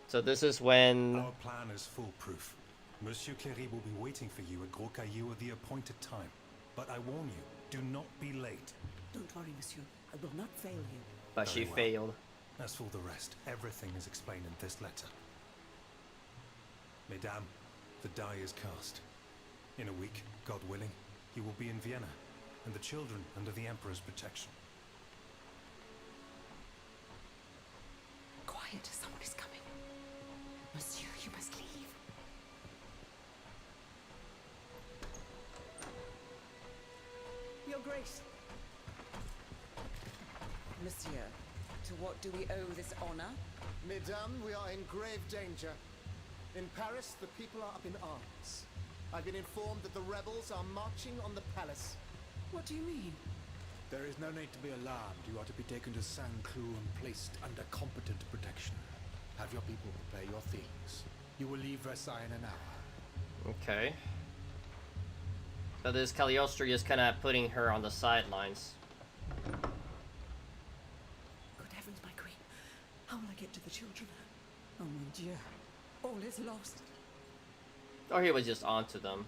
So this is when... Our plan is foolproof. Monsieur Cléry will be waiting for you at Gros Caillou at the appointed time. But I warn you, do not be late. Don't worry, monsieur. I will not fail you. But she Very well. failed. As for the rest, everything is explained in this letter. Mesdames, the die is cast. In a week, God willing, you will be in Vienna, and the children under the Emperor's protection. Quiet, someone is coming. Monsieur, you must leave. Your Grace. Monsieur, to what do we owe this honor? Mesdames, we are in grave danger. In Paris, the people are up in arms. I've been informed that the rebels are marching on the palace. What do you mean? There is no need to be alarmed. You are to be taken to Saint-Cloud and placed under competent protection. Have your people prepare your things. You will leave Versailles in an hour. Okay. So this Cagliostro is kind of putting her on the sidelines. Good heavens, my queen. How will I get to the children? Oh mon Dieu. All is lost. Or he was just onto them.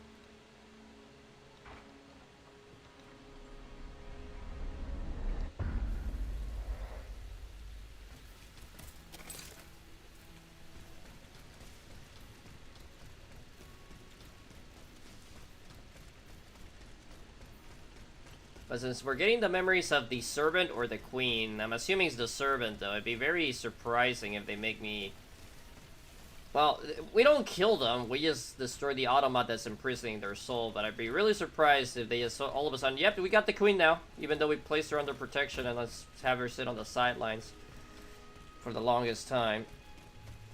But since we're getting the memories of the servant or the queen, I'm assuming it's the servant though. It'd be very surprising if they make me... Well, we don't kill them, we just destroy the automat that's imprisoning their soul, but I'd be really surprised if they just all of a sudden, yep, we got the queen now, even though we placed her under protection, and let's have her sit on the sidelines for the longest time.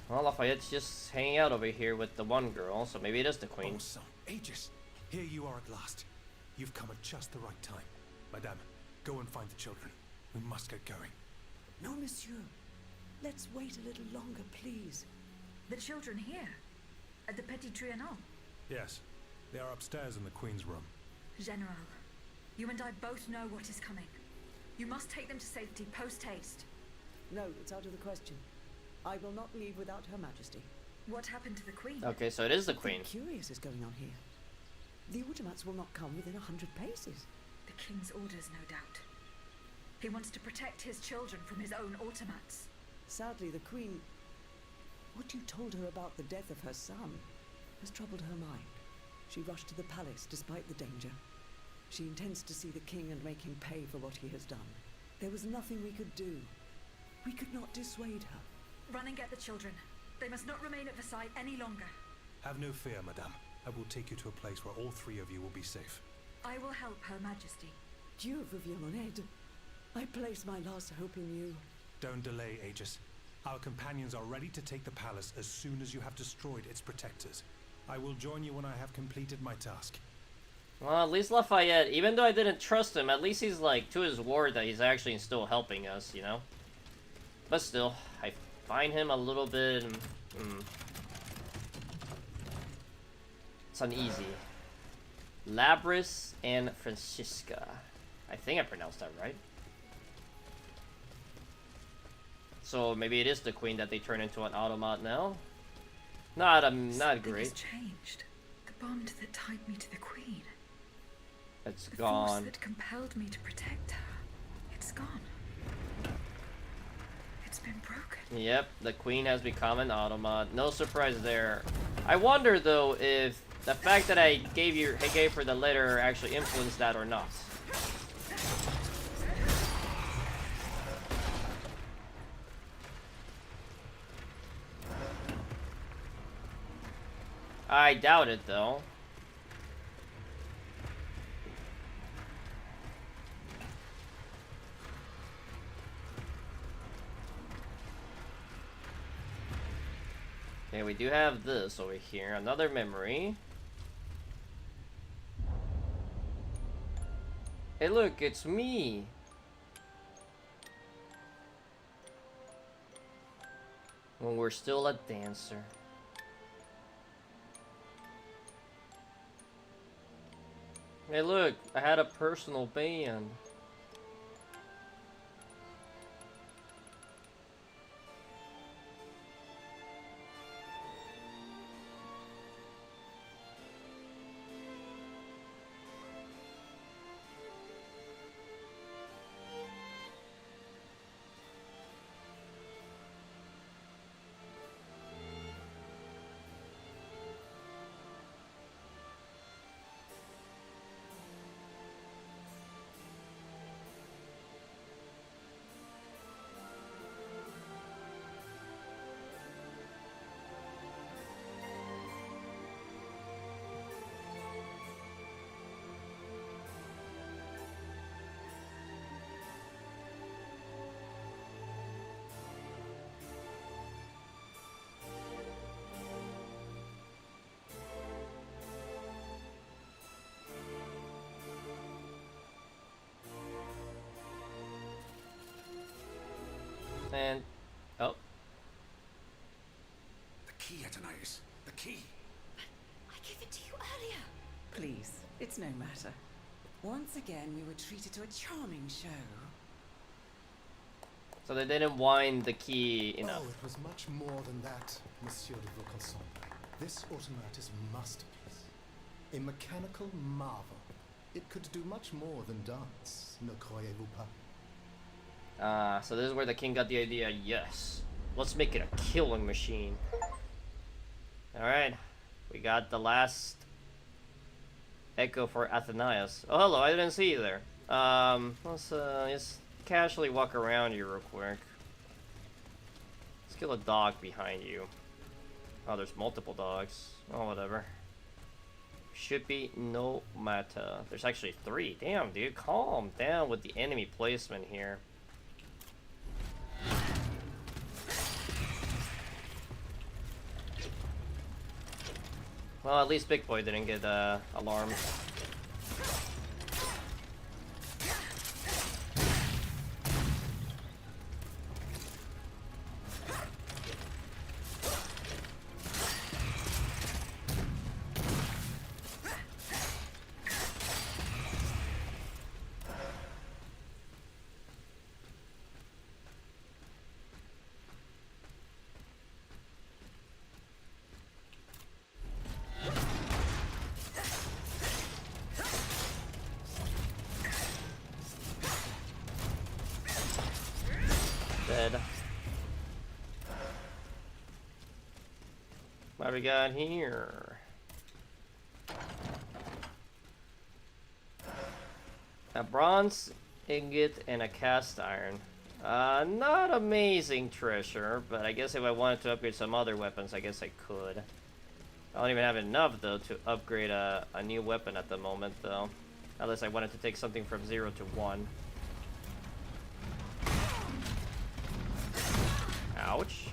Well, Lafayette's just hanging out over here with the one girl, so maybe it is the queen. Oh, son, Aegis, here you are at last. You've come at just the right time. Madame, go and find the children. We must get going. No, monsieur. Let's wait a little longer, please. The children here? At the Petit Trianon? Yes, they are upstairs in the Queen's room. General, you and I both know what is coming. You must take them to safety post-haste. No, it's out of the question. I will not leave without Her Majesty. What happened to the Queen? Okay, so it is the queen. Something curious is going on here. The automats will not come within 100 paces. The King's orders, no doubt. He wants to protect his children from his own automats. Sadly, the Queen... What you told her about the death of her son has troubled her mind. She rushed to the palace despite the danger. She intends to see the king and make him pay for what he has done. There was nothing we could do. We could not dissuade her. Run and get the children. They must not remain at Versailles any longer. Have no fear, Madame. I will take you to a place where all three of you will be safe. I will help Her Majesty. Dieu vous vienne en aide. I place my last hope in you. Don't delay, Aegis. Our companions are ready to take the palace as soon as you have destroyed its protectors. I will join you when I have completed my task. Well, at least Lafayette, even though I didn't trust him, at least he's like to his word that he's actually still helping us, you know? But still, I find him a little bit... It's uneasy. Labris and Francisca. I think I pronounced that right. So maybe it is the queen that they turn into an automat now. Not Something great. has changed. The bond that tied me to the queen. It's The gone. force that compelled me to protect her. It's gone. It's been broken. Yep, the queen has become an automat. No surprise there. I wonder though if the fact that I gave her the letter actually influenced that or not. I doubt it though. Okay, we do have this over here. Another memory. Hey look, it's me! When we're still a dancer. Hey look, I had a personal band. And oh, The key, Athenais. The key. I gave it to you earlier. Please, it's no matter. Once again, we were treated to a charming show. so they didn't wind the key enough. Oh, it was much more than that, Monsieur de Vaucanson. This automat is a masterpiece. A mechanical marvel. It could do much more than dance, ne croyez-vous pas? So this is where the king got the idea. Yes, let's make it a killing machine. All right, we got the last echo for Athenais. Oh, hello! I didn't see you there. Let's just casually walk around you real quick. Let's kill a dog behind you. Oh, there's multiple dogs. Oh, whatever. Should be no matter. There's actually 3. Damn, dude, calm down with the enemy placement here. Well, at least Big Boy didn't get alarmed. Dead. What we got here? A bronze ingot and a cast iron. Not amazing treasure, but I guess if I wanted to upgrade some other weapons, I guess I could. I don't even have enough, though, to upgrade a new weapon at the moment, though. Unless I wanted to take something from 0 to 1. Ouch.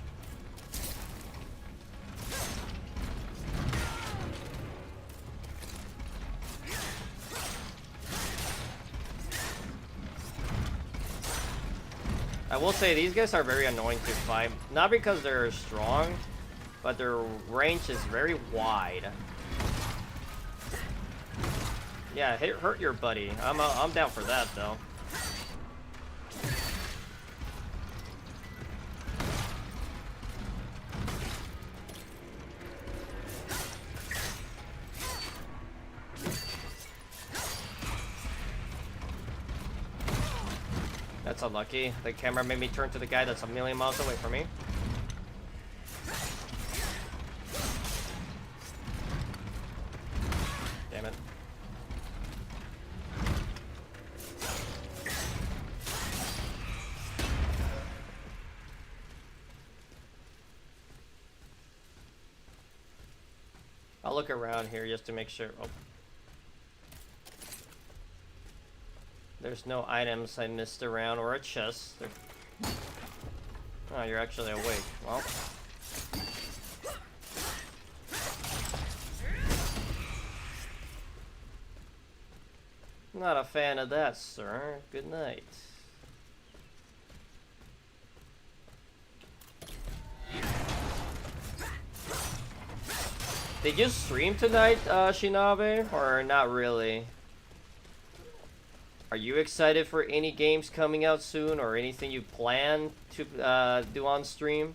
I will say these guys are very annoying to fight. Not because they're strong, but their range is very wide. Yeah, hurt your buddy. I'm down for that though. That's unlucky. The camera made me turn to the guy that's a million miles away from me. Damn it. I'll look around here just to make sure. Oh. There's no items I missed around or a chest. Oh, you're actually awake. Well. Not a fan of that, sir. Good night. Did you stream tonight, Shinabe? Or not really? Are you excited for any games coming out soon, or anything you plan to do on stream?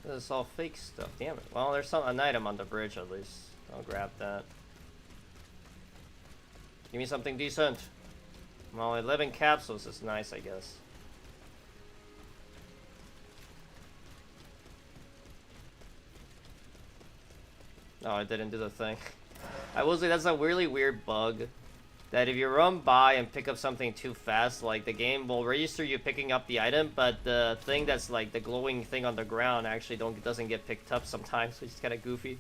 This is all fake stuff. Damn it. Well, there's an item on the bridge at least. I'll grab that. Give me something decent. Well, 11 capsules is nice, I guess. No, I didn't do the thing. I will say that's a really weird bug. That if you run by and pick up something too fast, like the game will register you picking up the item, but the thing that's like the glowing thing on the ground actually doesn't get picked up sometimes, which is kind of goofy.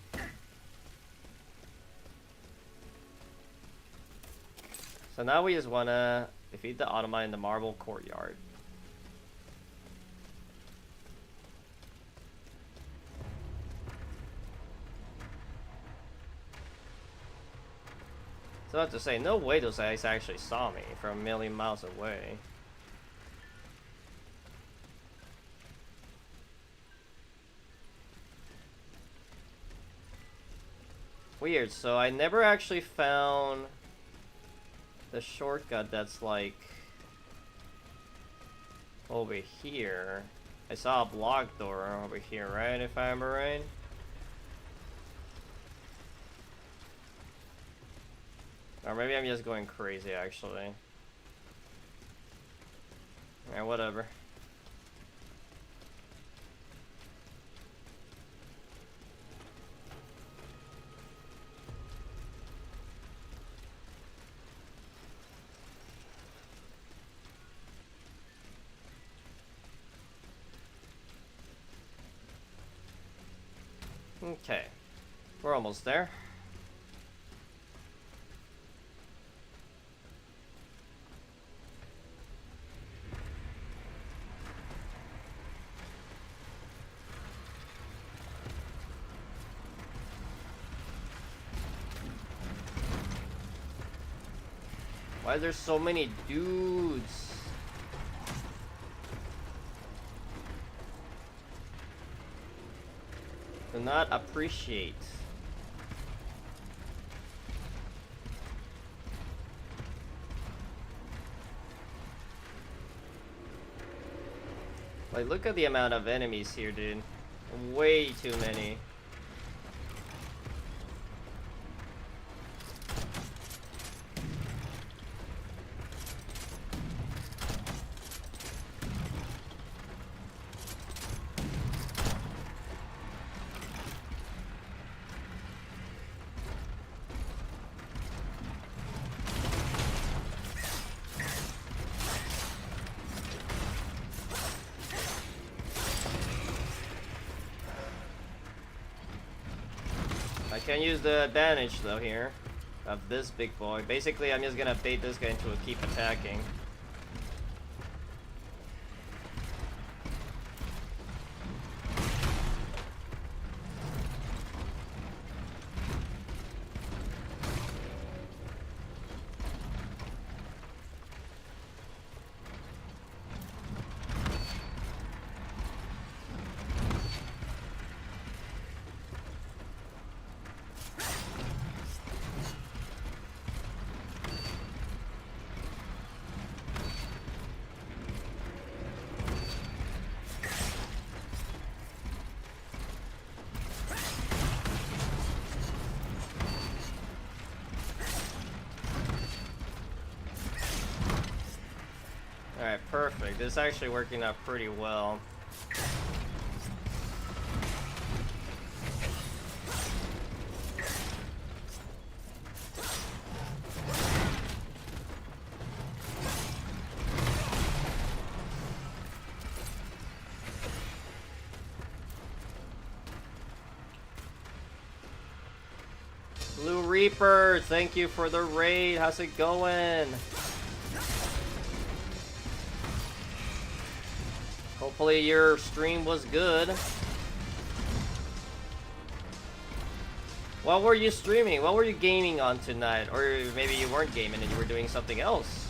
So now we just wanna defeat the Automa in the marble courtyard. So I have to say, no way those guys actually saw me from a million miles away. Weird, so I never actually found the shortcut that's like over here. I saw a block door over here, right? If I remember right. Or maybe I'm just going crazy, actually. Yeah, whatever. Okay. We're almost there. Why are there so many dudes? Do not appreciate. Like, look at the amount of enemies here, dude. Way too many. I can use the advantage though here of this big boy. Basically, I'm just gonna bait this guy into a keep attacking. Like, this is actually working out pretty well. Blue Reaper, thank you for the raid. How's it going? Hopefully your stream was good. What were you streaming? What were you gaming on tonight? Or maybe you weren't gaming and you were doing something else.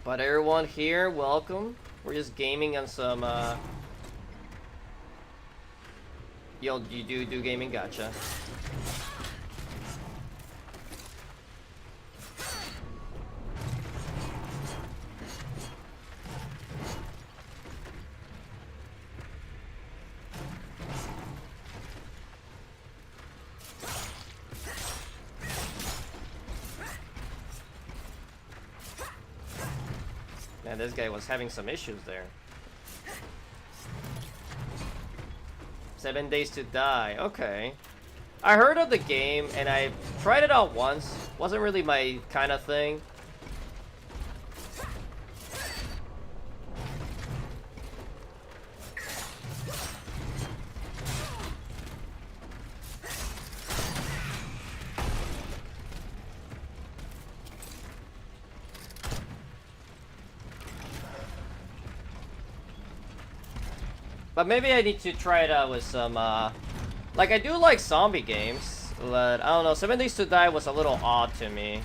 But everyone here, welcome. We're just gaming on some, Yo, you do gaming? Gotcha. Man, this guy was having some issues there. 7 Days to Die. Okay. I heard of the game and I tried it out once. Wasn't really my kind of thing. But maybe I need to try it out with some, like, I do like zombie games, but I don't know, 7 Days to Die was a little odd to me.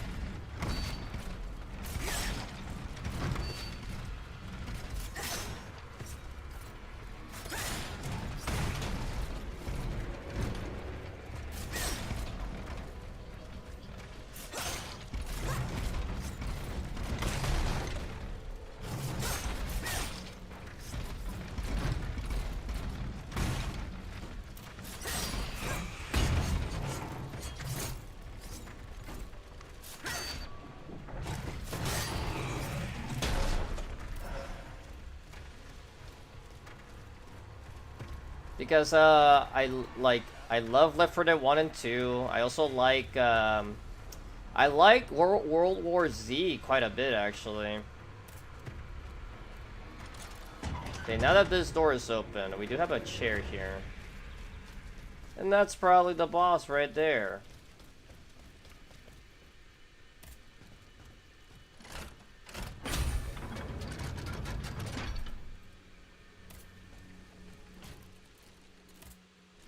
Because I love Left 4 Dead 1 and 2. I also like I like World War Z quite a bit actually. Okay, now that this door is open, we do have a chair here. And that's probably the boss right there.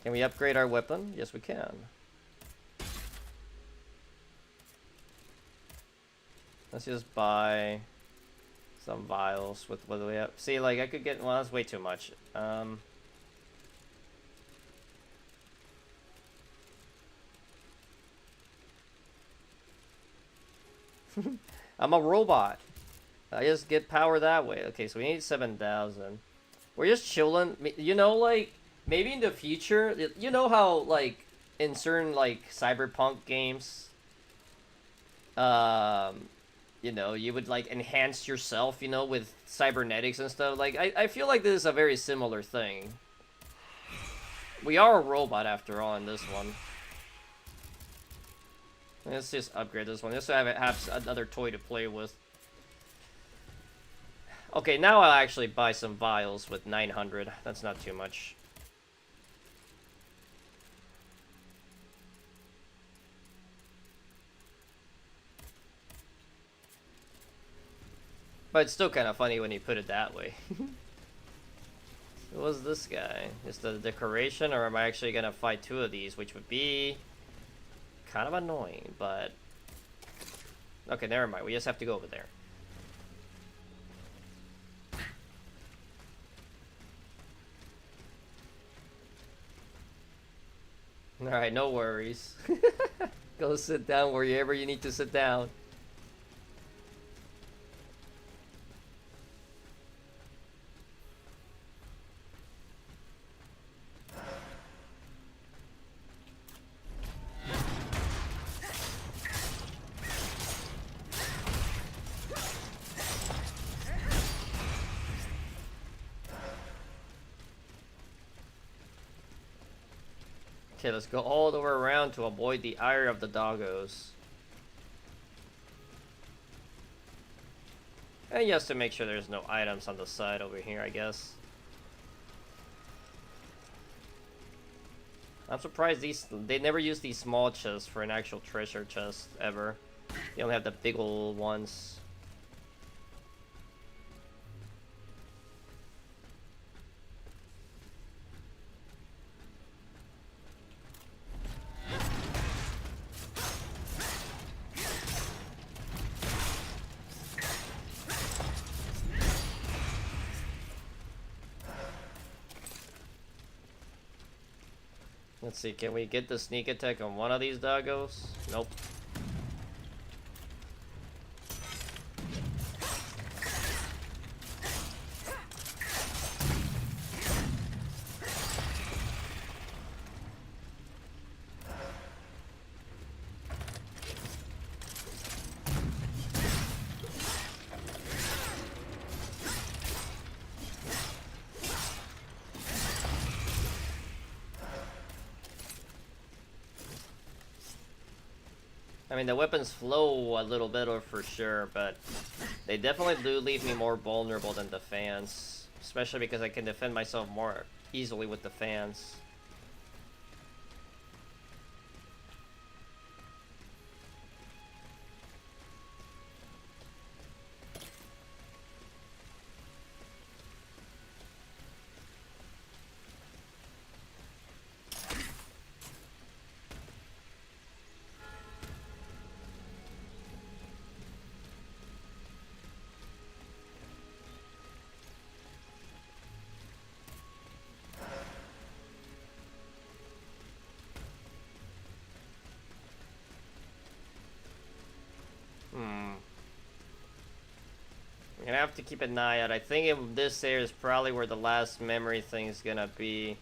Can we upgrade our weapon? Yes, we can. Let's just buy some vials with what do we have? See, like I could get, well, that's way too much. I'm a robot. I just get power that way. Okay, so we need 7,000. We're just chilling. You know, like, maybe in the future, you know how, like, in certain, like, cyberpunk games, you know, you would, like, enhance yourself, you know, with cybernetics and stuff. Like, I feel like this is a very similar thing. We are a robot, after all, in this one. Let's just upgrade this one, just so I have another toy to play with. Okay, now I'll actually buy some vials with 900. That's not too much. But it's still kind of funny when you put it that way. Who was this guy? Is the decoration, or am I actually gonna fight two of these, which would be kind of annoying, but... Okay, never mind. We just have to go over there. Alright, no worries. Go sit down wherever you need to sit down. Okay, let's go all the way around to avoid the ire of the doggos. And just to make sure there's no items on the side over here, I guess. I'm surprised they never use these small chests for an actual treasure chest ever. They only have the big old ones. Let's see, can we get the sneak attack on one of these doggos? Nope. I mean, the weapons flow a little bit for sure, but they definitely do leave me more vulnerable than the fans. Especially because I can defend myself more easily with the fans. I'm gonna have to keep an eye out. I think this area is probably where the last memory thing is gonna be.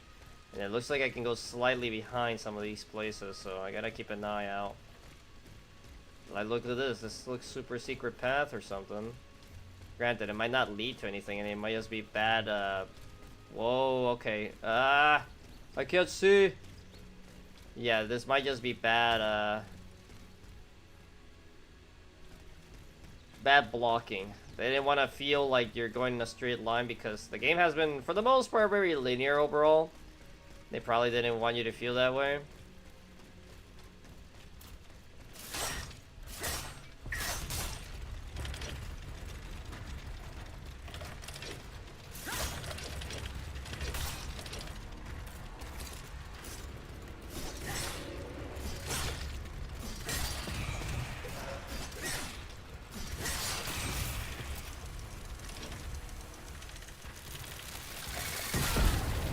And it looks like I can go slightly behind some of these places, so I gotta keep an eye out. Like, look at this. This looks super secret path or something. Granted, it might not lead to anything, and it might just be bad, Whoa, okay. I can't see! Yeah, this might just be bad, bad blocking. They didn't want to feel like you're going in a straight line because the game has been, for the most part, very linear overall. They probably didn't want you to feel that way.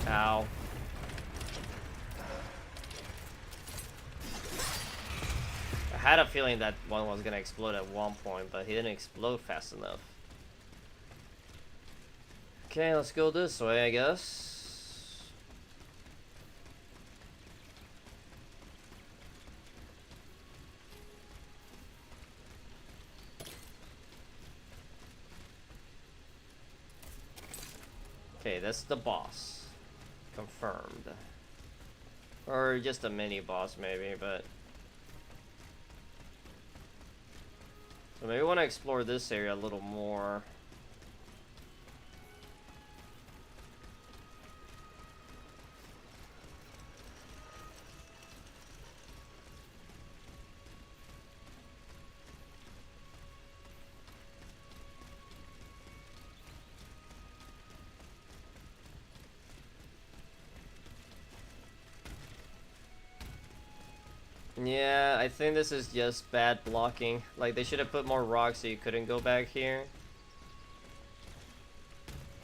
Ow. I had a feeling that one was gonna explode at one point, but he didn't explode fast enough. Okay, let's go this way, I guess. Okay, that's the boss. Confirmed. Or just a mini boss maybe, but... So maybe we want to explore this area a little more. Yeah, I think this is just bad blocking. Like, they should have put more rocks so you couldn't go back here.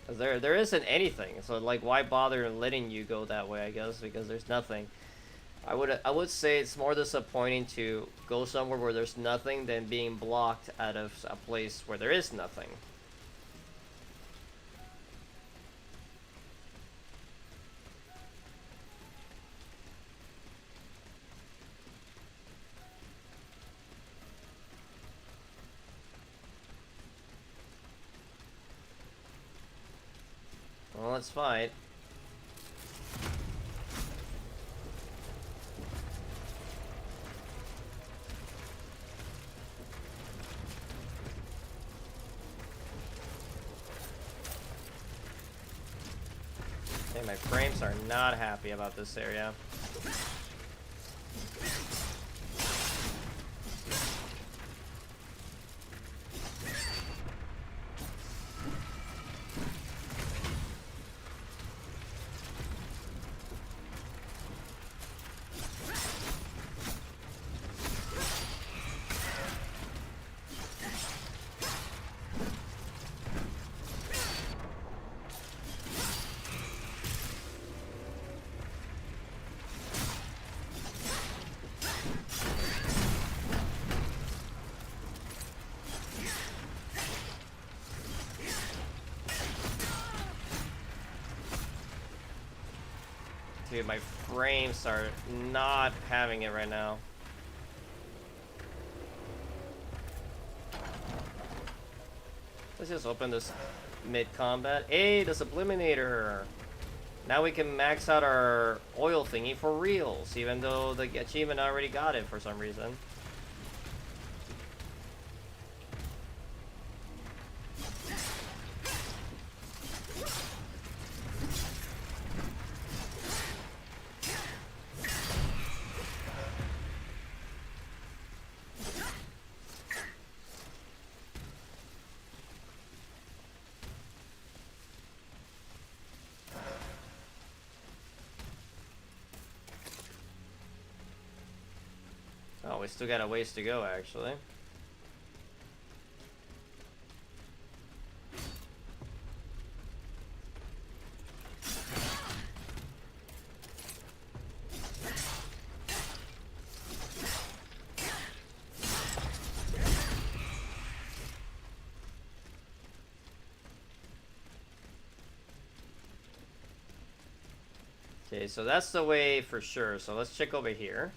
Cause there isn't anything, so like, why bother letting you go that way? I guess because there's nothing. I would say it's more disappointing to go somewhere where there's nothing than being blocked out of a place where there is nothing. Well, let's fight. my frames are not happy about this area. Dude, my frames are not having it right now. Let's just open this mid-combat. Hey, the Subliminator! Now we can max out our oil thingy for reals, even though the achievement already got it for some reason. Oh, we still got a ways to go, actually. Okay, so that's the way for sure. So let's check over here.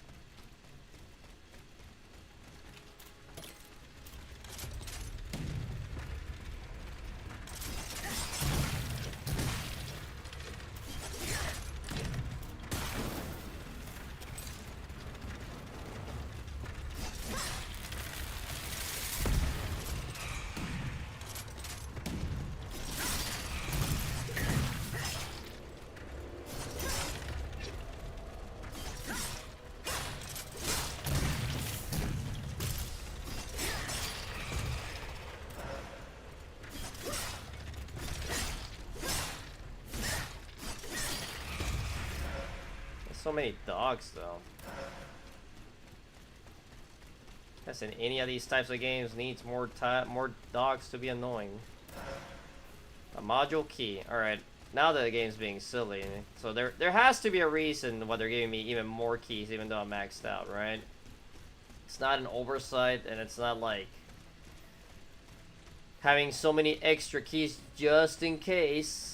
So many dogs, though. Guess in any of these types of games needs more dogs to be annoying. A module key. All right, now the game's being silly. So there has to be a reason why they're giving me even more keys, even though I'm maxed out, right? It's not an oversight, and it's not like having so many extra keys just in case.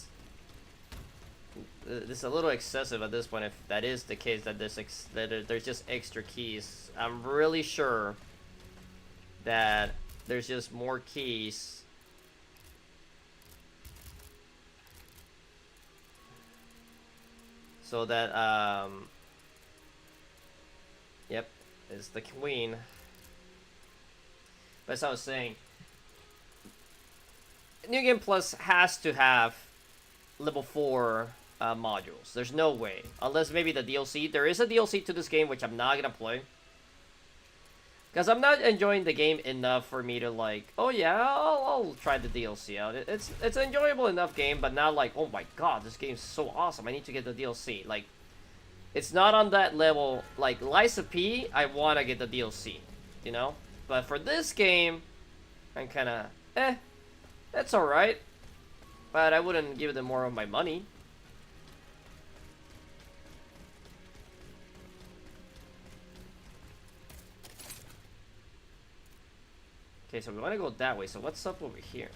This is a little excessive at this point if that is the case, that there's just extra keys. I'm really sure that there's just more keys. So that, yep, is the queen. But as I was saying, New Game Plus has to have level 4 modules. There's no way. Unless maybe the DLC. There is a DLC to this game, which I'm not gonna play. Because I'm not enjoying the game enough for me to like, oh yeah, I'll try the DLC out. It's an enjoyable enough game, but not like, oh my god, this game's so awesome, I need to get the DLC. Like, it's not on that level. Like, Lies of P, I want to get the DLC, you know? But for this game, I'm kind of, that's alright. But I wouldn't give them more of my money. Okay, so we want to go that way. So what's up over here?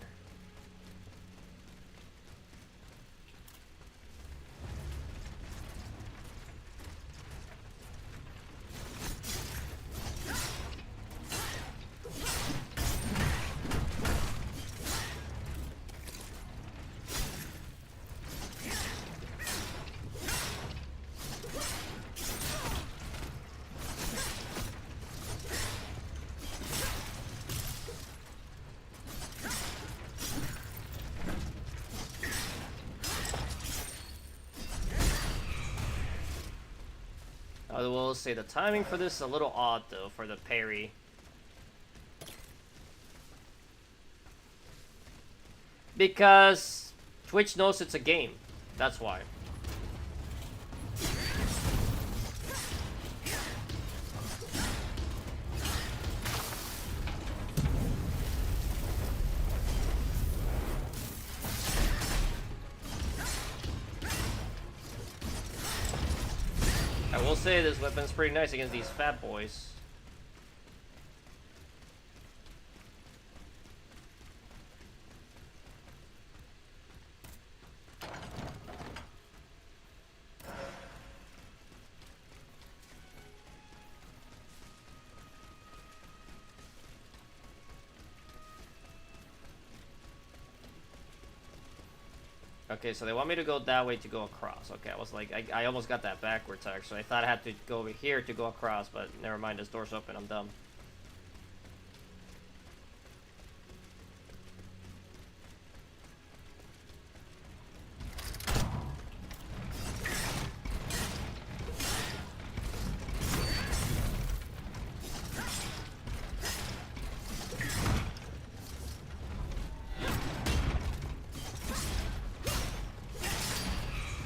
I will say the timing for this is a little odd though for the parry. Because Twitch knows it's a game. That's why. I will say this weapon's pretty nice against these fat boys. Okay, so they want me to go that way to go across. Okay, I was like, I almost got that backwards actually. I thought I had to go over here to go across, but never mind, this door's open, I'm dumb.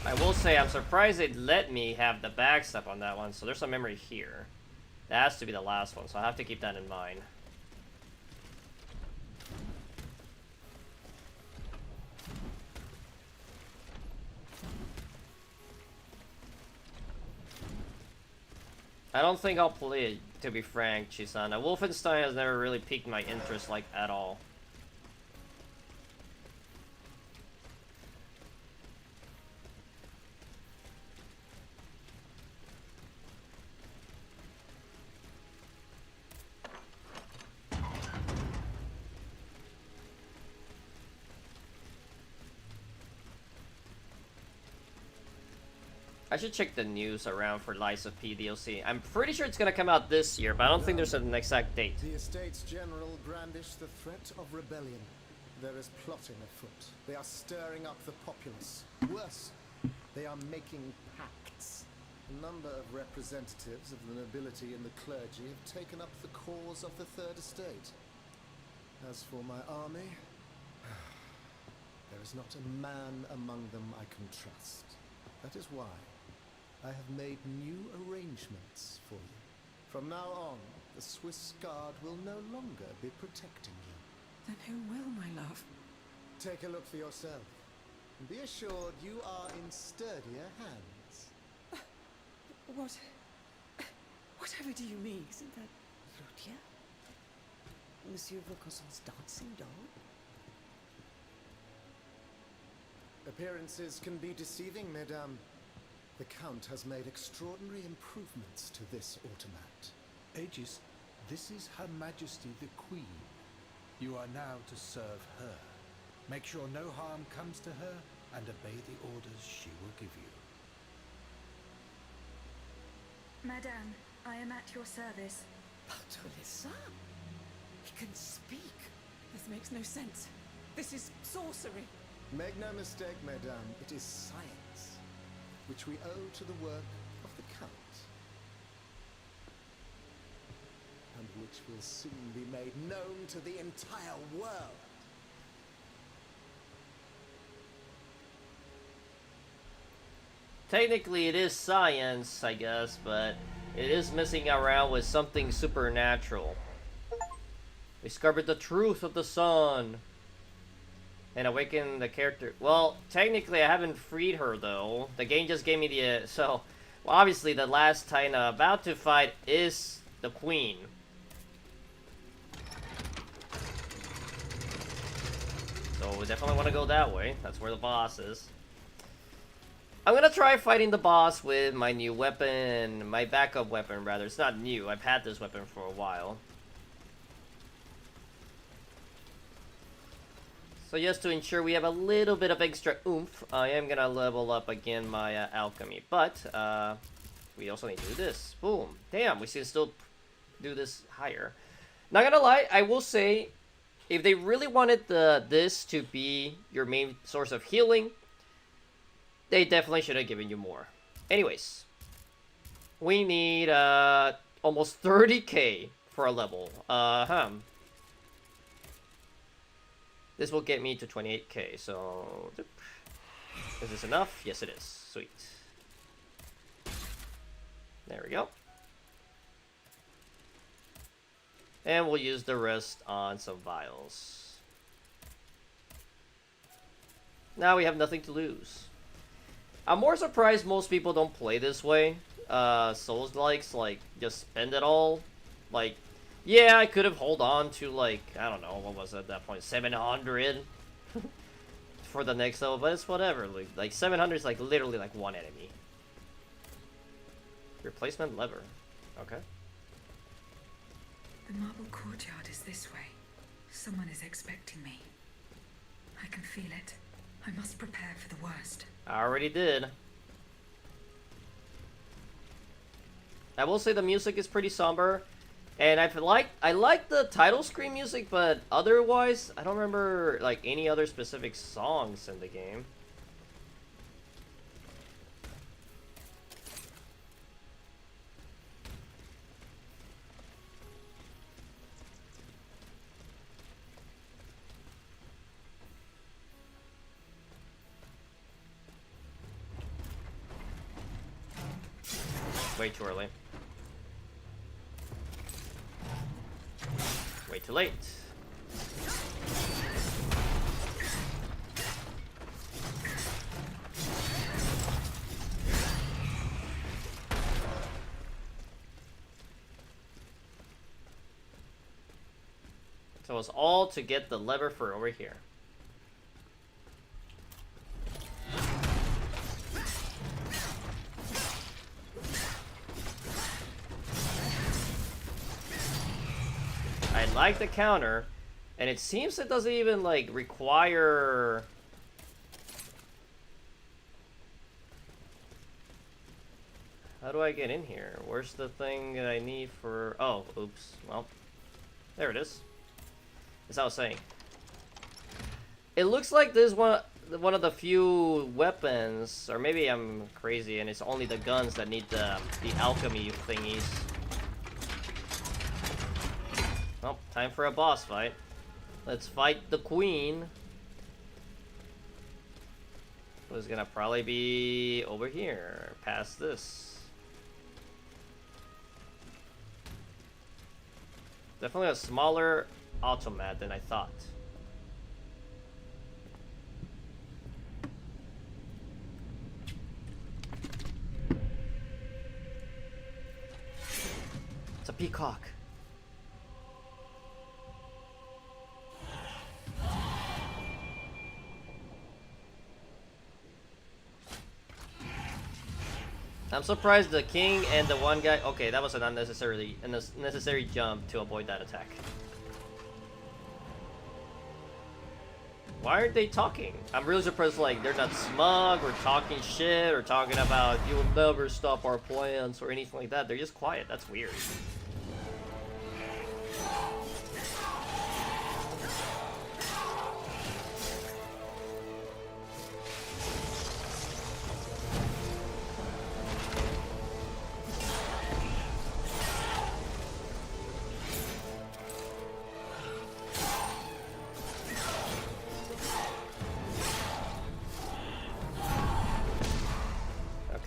I will say I'm surprised it let me have the backstep on that one, so there's some memory here. That has to be the last one, so I have to keep that in mind. I don't think I'll play it, to be frank, Chisana. Wolfenstein has never really piqued my interest, like, at all. I should check the news around for Lies of P DLC. I'm pretty sure it's gonna come out this year, but I don't think there's an exact date. The Estates General brandish the threat of rebellion. There is plotting afoot. They are stirring up the populace. Worse, they are making pacts. A number of representatives of the nobility and the clergy have taken up the cause of the Third Estate. As for my army, there is not a man among them I can trust. That is why I have made new arrangements for you. From now on, the Swiss Guard will no longer be protecting you. Then who will, my love? Take a look for yourself. And be assured you are in sturdier hands. Whatever do you mean? Isn't that Lutia? Monsieur Vaucanson's dancing doll? Appearances can be deceiving, mesdames. The Count has made extraordinary improvements to this automat. Aegis, this is Her Majesty the Queen. You are now to serve her. Make sure no harm comes to her and obey the orders she will give you. Madame, I am at your service. Bartolessa? He can speak. This makes no sense. This is sorcery. Make no mistake, mesdames, it is science, which we owe to the work of the Count, and which will soon be made known to the entire world. Technically, it is science, I guess, but it is messing around with something supernatural. We discovered the truth of the sun. And awaken the character. Well, technically, I haven't freed her, though. The game just gave me the... well, obviously, the last Taina about to fight is the Queen. So, we definitely want to go that way. That's where the boss is. I'm gonna try fighting the boss with my new weapon. My backup weapon, rather. It's not new. I've had this weapon for a while. So just to ensure we have a little bit of extra oomph, I am gonna level up again my alchemy. But we also need to do this. Boom. Damn, we can still do this higher. Not gonna lie, I will say, if they really wanted this to be your main source of healing, they definitely should have given you more. Anyways, We need almost 30k for a level. This will get me to 28k, so... Is this enough? Yes, it is. Sweet. There we go. And we'll use the rest on some vials. Now we have nothing to lose. I'm more surprised most people don't play this way. Souls-likes, like, just spend it all. Like, yeah, I could have hold on to, like, I don't know, what was it at that point? 700 for the next level, but it's whatever. Like 700 is, like, literally, like, one enemy. Replacement lever. Okay. The marble courtyard is this way. Someone is expecting me. I can feel it. I must prepare for the worst. I already did. I will say the music is pretty somber, and I like the title screen music, but otherwise I don't remember like any other specific songs in the game. Way too early. Way too late. So it's all to get the lever for over here. I like the counter, and it seems it doesn't even like require... How do I get in here? Where's the thing that I need for... Oh, oops. Well, there it is. As I was saying. It looks like this is one of the few weapons, or maybe I'm crazy and it's only the guns that need the alchemy thingies. Well, time for a boss fight. Let's fight the queen. Who's gonna probably be over here, past this. Definitely a smaller automat than I thought. It's a peacock. I'm surprised the king and the one guy... Okay, that was an unnecessary jump to avoid that attack. Why aren't they talking? I'm really surprised, like, they're not smug or talking shit or talking about you will never stop our plans or anything like that. They're just quiet. That's weird.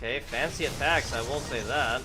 Okay, fancy attacks, I will say that.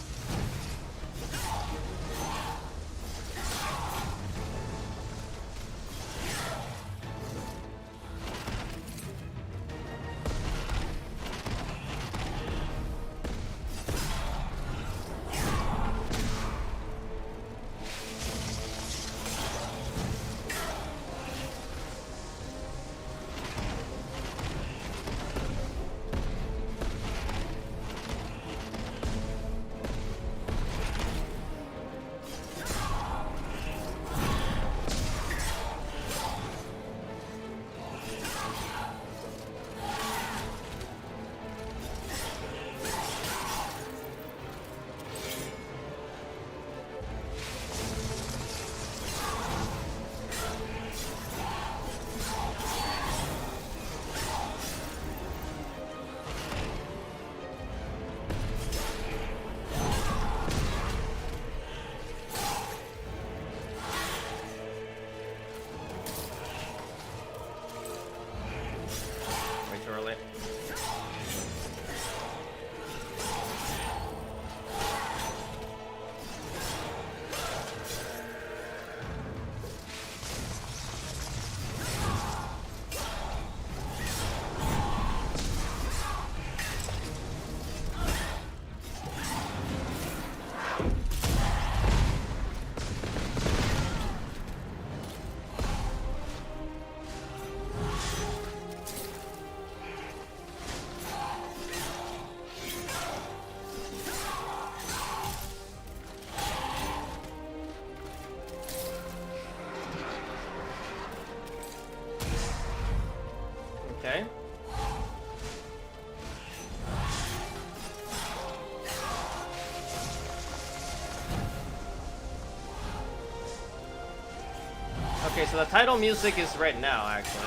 Okay, so the title music is right now, actually.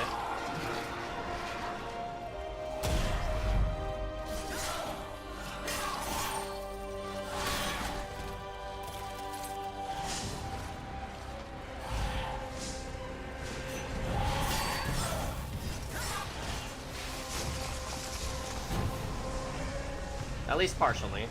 At least partially.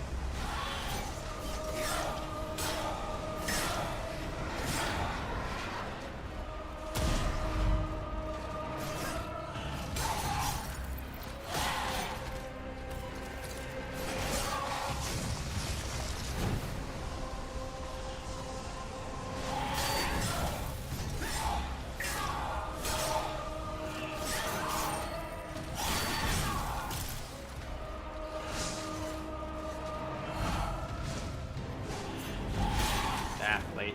Late.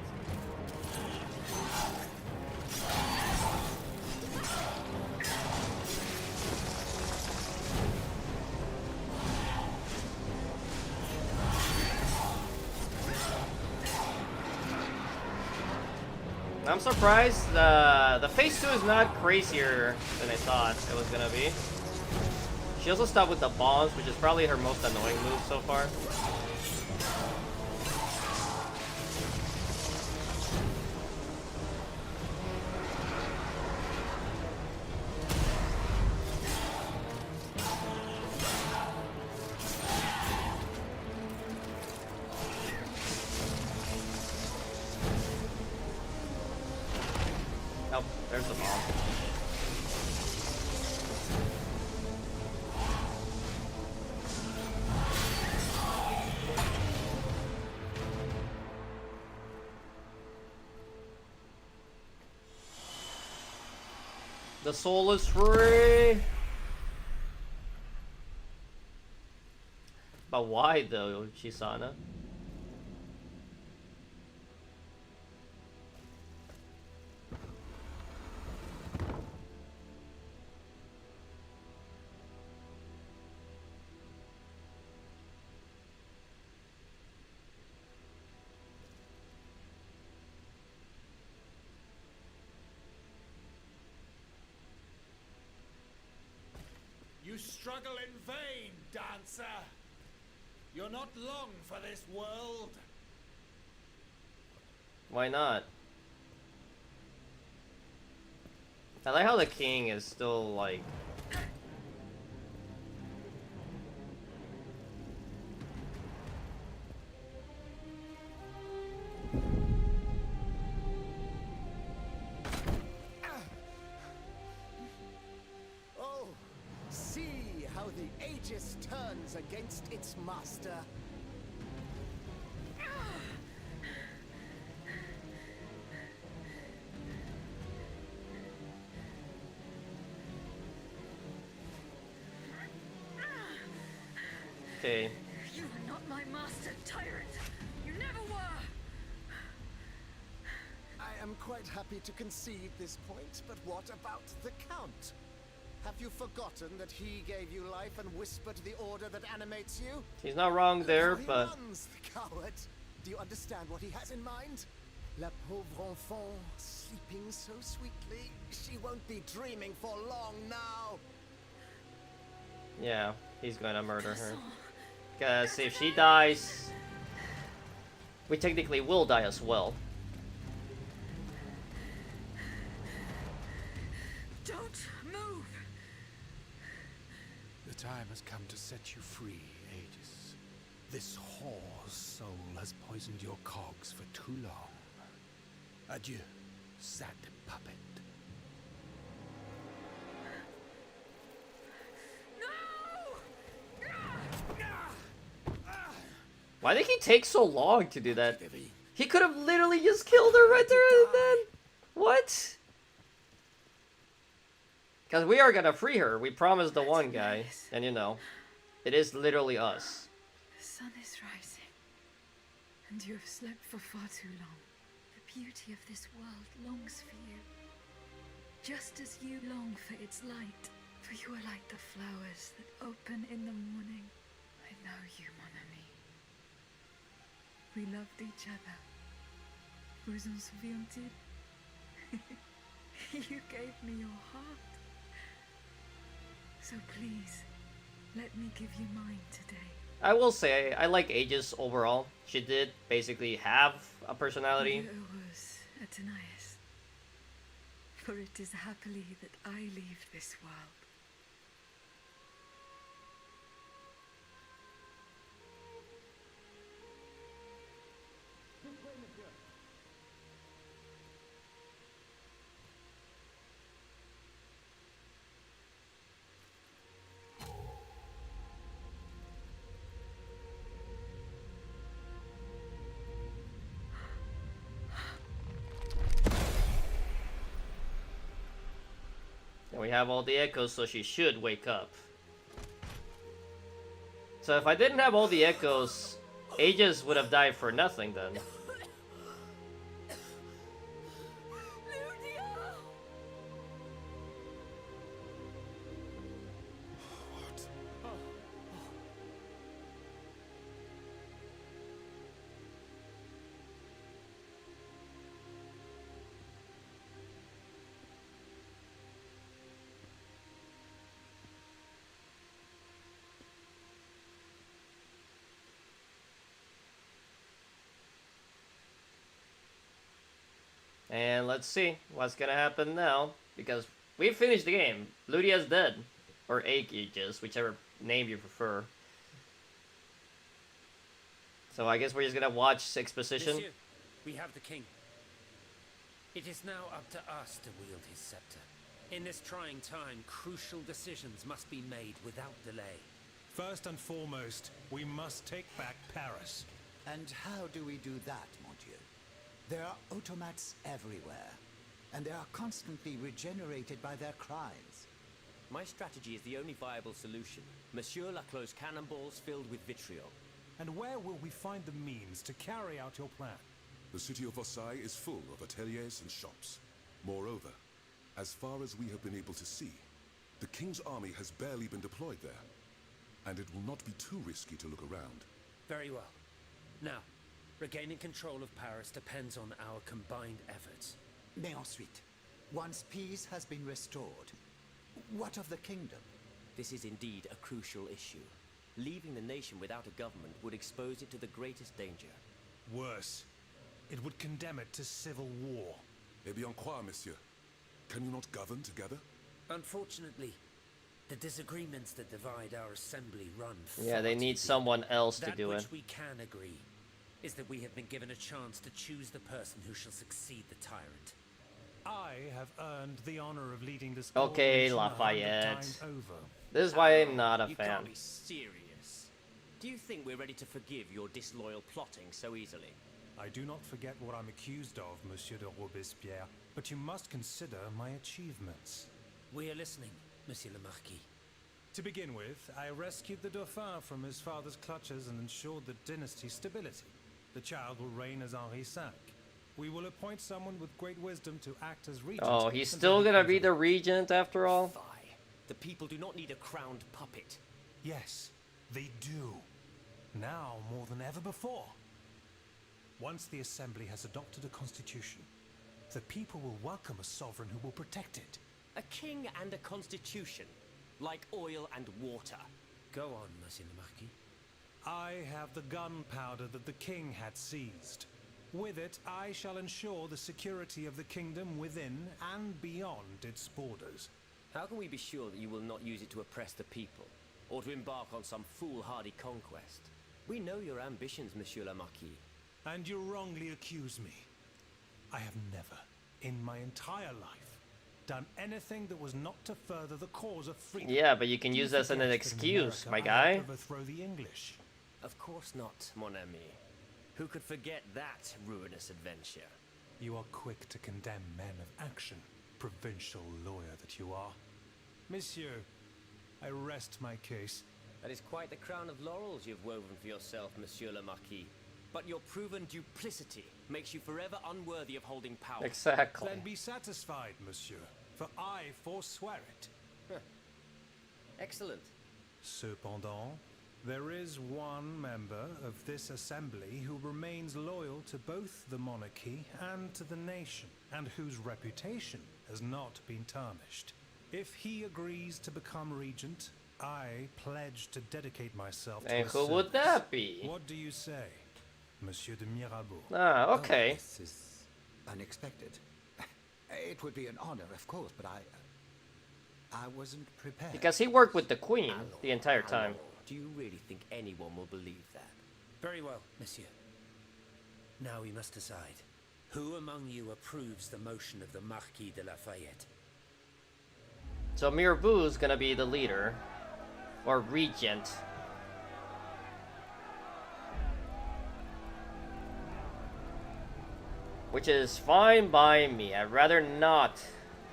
I'm surprised the phase 2 is not crazier than I thought it was gonna be. She also stopped with the bombs, which is probably her most annoying move so far. Oh, there's the bomb. The soul is free! But why though, Chisana? You struggle in vain, dancer. You're not long for this world. Why not? I like how the king is still like... Oh, see how the Aegis turns against its master. Okay. You are not my master, tyrant. You never were. I am quite happy to concede this point, but what about the Count? Have you forgotten that he gave you life and whispered the order that animates you? He's not wrong there, How he but... runs, the coward. Do you understand what he has in mind? La pauvre enfant, sleeping so sweetly. She won't be dreaming for long now. Yeah, he's gonna murder her. Because if she dies, we technically will die as well. Don't move. The time has come to set you free, Aegis. This whore's soul has poisoned your cogs for too long. Adieu, sad puppet. Why did he take so long to do that? He could have literally just killed her right there and then. What? Because we are gonna free her. We promised the one guy. And you know, it is literally us. The sun is rising, and you have slept for far too long. The beauty of this world longs for you, just as you long for its light. For you are like the flowers that open in the morning. I know you, mon ami. We loved each other. Vous en souviens-t-il? You gave me your heart. So please, let me give you mine today. I will say, I like Aegis overall. She did basically have a personality. Yours, Athenais. For it is happily that I leave this world. And we have all the echoes, so she should wake up. So if I didn't have all the echoes, Aegis would have died for nothing then. And let's see what's gonna happen now, because we finished the game. Ludia's dead. Or Aegis, whichever name you prefer. So I guess we're just gonna watch exposition. Monsieur, we have the king. It is now up to us to wield his scepter. In this trying time, crucial decisions must be made without delay. First and foremost, we must take back Paris. And how do we do that, mon Dieu? There are automats everywhere, and they are constantly regenerated by their crimes. My strategy is the only viable solution. Monsieur Laclos' cannonballs filled with vitriol. And where will we find the means to carry out your plan? The city of Versailles is full of ateliers and shops. Moreover, as far as we have been able to see, the King's army has barely been deployed there. And it will not be too risky to look around. Very well. Now, regaining control of Paris depends on our combined efforts. Mais ensuite, once peace has been restored, what of the kingdom? This is indeed a crucial issue. Leaving the nation without a government would expose it to the greatest danger. Worse, it would condemn it to civil war. Eh bien quoi, monsieur? Can you not govern together? Unfortunately, the disagreements that divide our assembly run Yeah, they need someone else to do it. That which we can agree is that we have been given a chance to choose the person who shall succeed the tyrant. I have earned the honor of leading this coalition Okay, 100 Lafayette. times over. This is why I'm not a You fan. can't be serious. Do you think we're ready to forgive your disloyal plotting so easily? I do not forget what I'm accused of, Monsieur de Robespierre, but you must consider my achievements. We are listening, Monsieur le Marquis. To begin with, I rescued the Dauphin from his father's clutches and ensured the dynasty's stability. The child will reign as Henri V. We will appoint someone with great wisdom to act as regent. Oh, he's until still he gonna comes be of the age. regent after all? Fie. The people do not need a crowned puppet. Yes, they do. Now more than ever before. Once the Assembly has adopted a constitution, the people will welcome a sovereign who will protect it. A king and a constitution, like oil and water. Go on, Monsieur le Marquis. I have the gunpowder that the king had seized. With it, I shall ensure the security of the kingdom within and beyond its borders. How can we be sure that you will not use it to oppress the people, or to embark on some foolhardy conquest? We know your ambitions, Monsieur le Marquis. And you wrongly accuse me. I have never, in my entire life, done anything that was not to further the cause of freedom. Yeah, but you can Do use this as an forget that in excuse, America, my I guy. helped overthrow the English. Of course not, mon ami. Who could forget that ruinous adventure? You are quick to condemn men of action, provincial lawyer that you are. Monsieur, I rest my case. That is quite the crown of laurels you've woven for yourself, Monsieur le Marquis. But your proven duplicity makes you forever unworthy of holding power. Exactly. Then be satisfied, monsieur, for I forswear it. Excellent. Cependant, there is one member of this assembly who remains loyal to both the monarchy and to the nation, and whose reputation has not been tarnished. If he agrees to become regent, I pledge to dedicate myself to And his who would service. that be? What do you say, Monsieur de Mirabeau? Ah, okay. Oh, this is unexpected. It would be an honor, of course, but I wasn't prepared. Because he worked with the queen the entire time. Do you really think anyone will believe that? Very well, monsieur. Now we must decide. Who among you approves the motion of the Marquis de Lafayette? So Mirabeau's gonna be the leader. Or regent. Which is fine by me. I'd rather not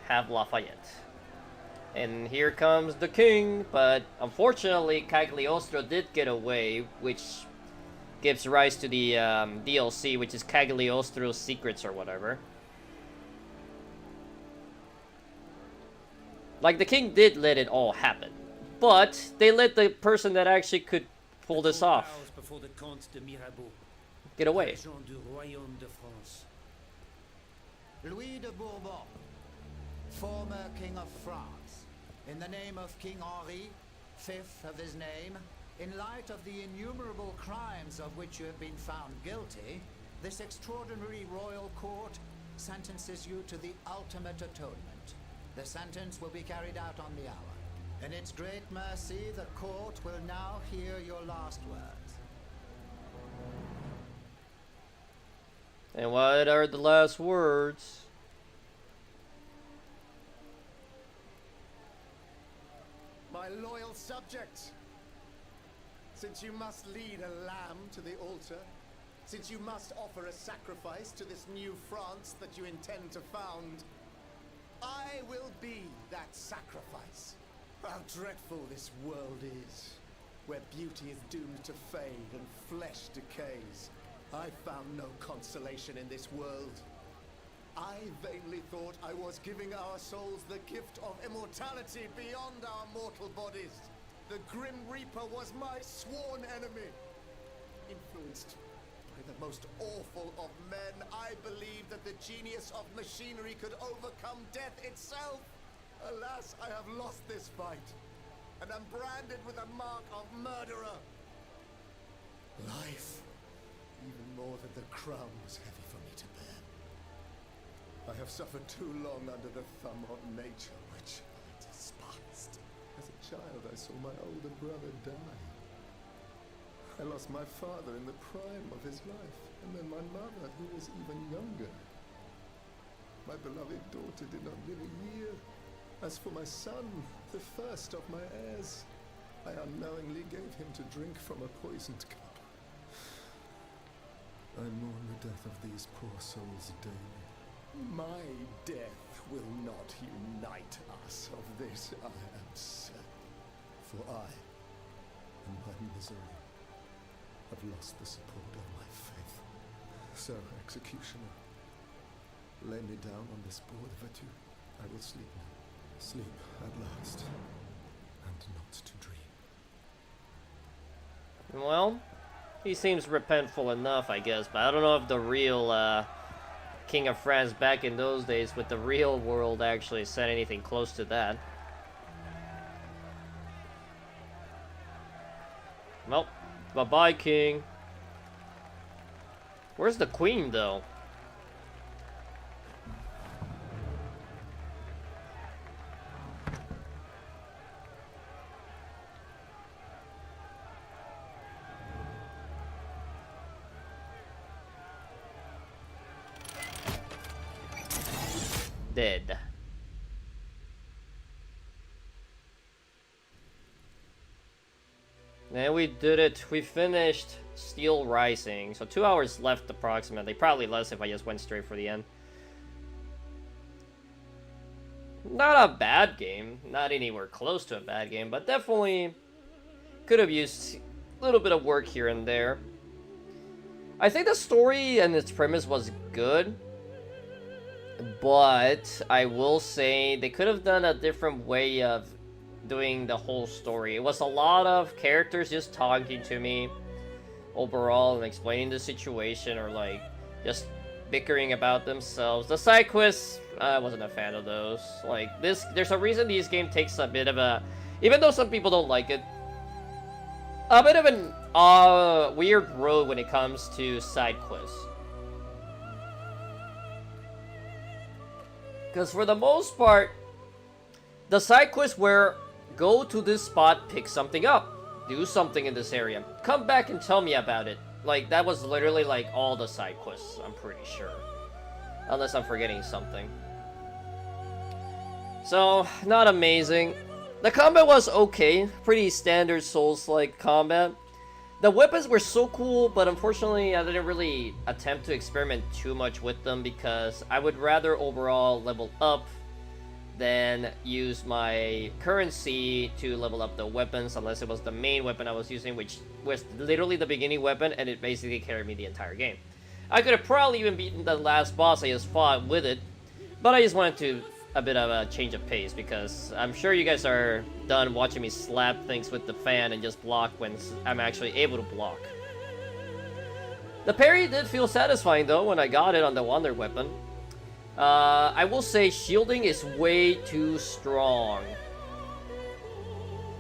have Lafayette. And here comes the king, but unfortunately Cagliostro did get away, which gives rise to the DLC, which is Cagliostro's Secrets or whatever. Like, the king did let it all happen, but they let the person that actually could pull this off Before the Comte de Mirabeau, get away. Regent du Royaume de France. Louis de Bourbon, former King of France, in the name of King Henri, fifth of his name, in light of the innumerable crimes of which you have been found guilty, this extraordinary royal court sentences you to the ultimate atonement. The sentence will be carried out on the hour. In its great mercy, the court will now hear your last words. And what are the last words? My loyal subjects, since you must lead a lamb to the altar, since you must offer a sacrifice to this new France that you intend to found, I will be that sacrifice. How dreadful this world is, where beauty is doomed to fade and flesh decays. I found no consolation in this world. I vainly thought I was giving our souls the gift of immortality beyond our mortal bodies. The Grim Reaper was my sworn enemy. Influenced by the most awful of men, I believed that the genius of machinery could overcome death itself. Alas, I have lost this fight, and am branded with the mark of murderer. Life, even more than the crown, was heavy for me to bear. I have suffered too long under the thumb of nature, which I despised. As a child, I saw my older brother die. I lost my father in the prime of his life, and then my mother, who was even younger. My beloved daughter did not live a year. As for my son, the first of my heirs, I unknowingly gave him to drink from a poisoned cup. I mourn the death of these poor souls daily. My death will not unite us, of this I am certain. For I, in my misery, have lost the support of my faith. So, executioner, lay me down on this board of etude. I will sleep now. Sleep at last, and not to dream. Well, he seems repentful enough, I guess, but I don't know if the real King of France back in those days with the real world actually said anything close to that. Well, bye-bye, King. Where's the Queen, though? Dead. And we did it. We finished Steel Rising. So 2 hours left approximately. Probably less if I just went straight for the end. Not a bad game. Not anywhere close to a bad game. But definitely could have used a little bit of work here and there. I think the story and its premise was good. But I will say they could have done a different way of doing the whole story. It was a lot of characters just talking to me overall and explaining the situation, or like just bickering about themselves. The side quests, I wasn't a fan of those. Like, there's a reason this game takes a bit of a, even though some people don't like it, a bit of an weird road when it comes to side quests. Because for the most part, the side quests were go to this spot, pick something up, do something in this area, come back and tell me about it. Like, that was literally like all the side quests, I'm pretty sure. Unless I'm forgetting something. So, not amazing. The combat was okay, pretty standard Souls-like combat. The weapons were so cool, but unfortunately I didn't really attempt to experiment too much with them because I would rather overall level up than use my currency to level up the weapons, unless it was the main weapon I was using, which was literally the beginning weapon, and it basically carried me the entire game. I could have probably even beaten the last boss I just fought with it, but I just wanted to a bit of a change of pace, because I'm sure you guys are done watching me slap things with the fan and just block when I'm actually able to block. The parry did feel satisfying though when I got it on the Wonder Weapon. I will say shielding is way too strong.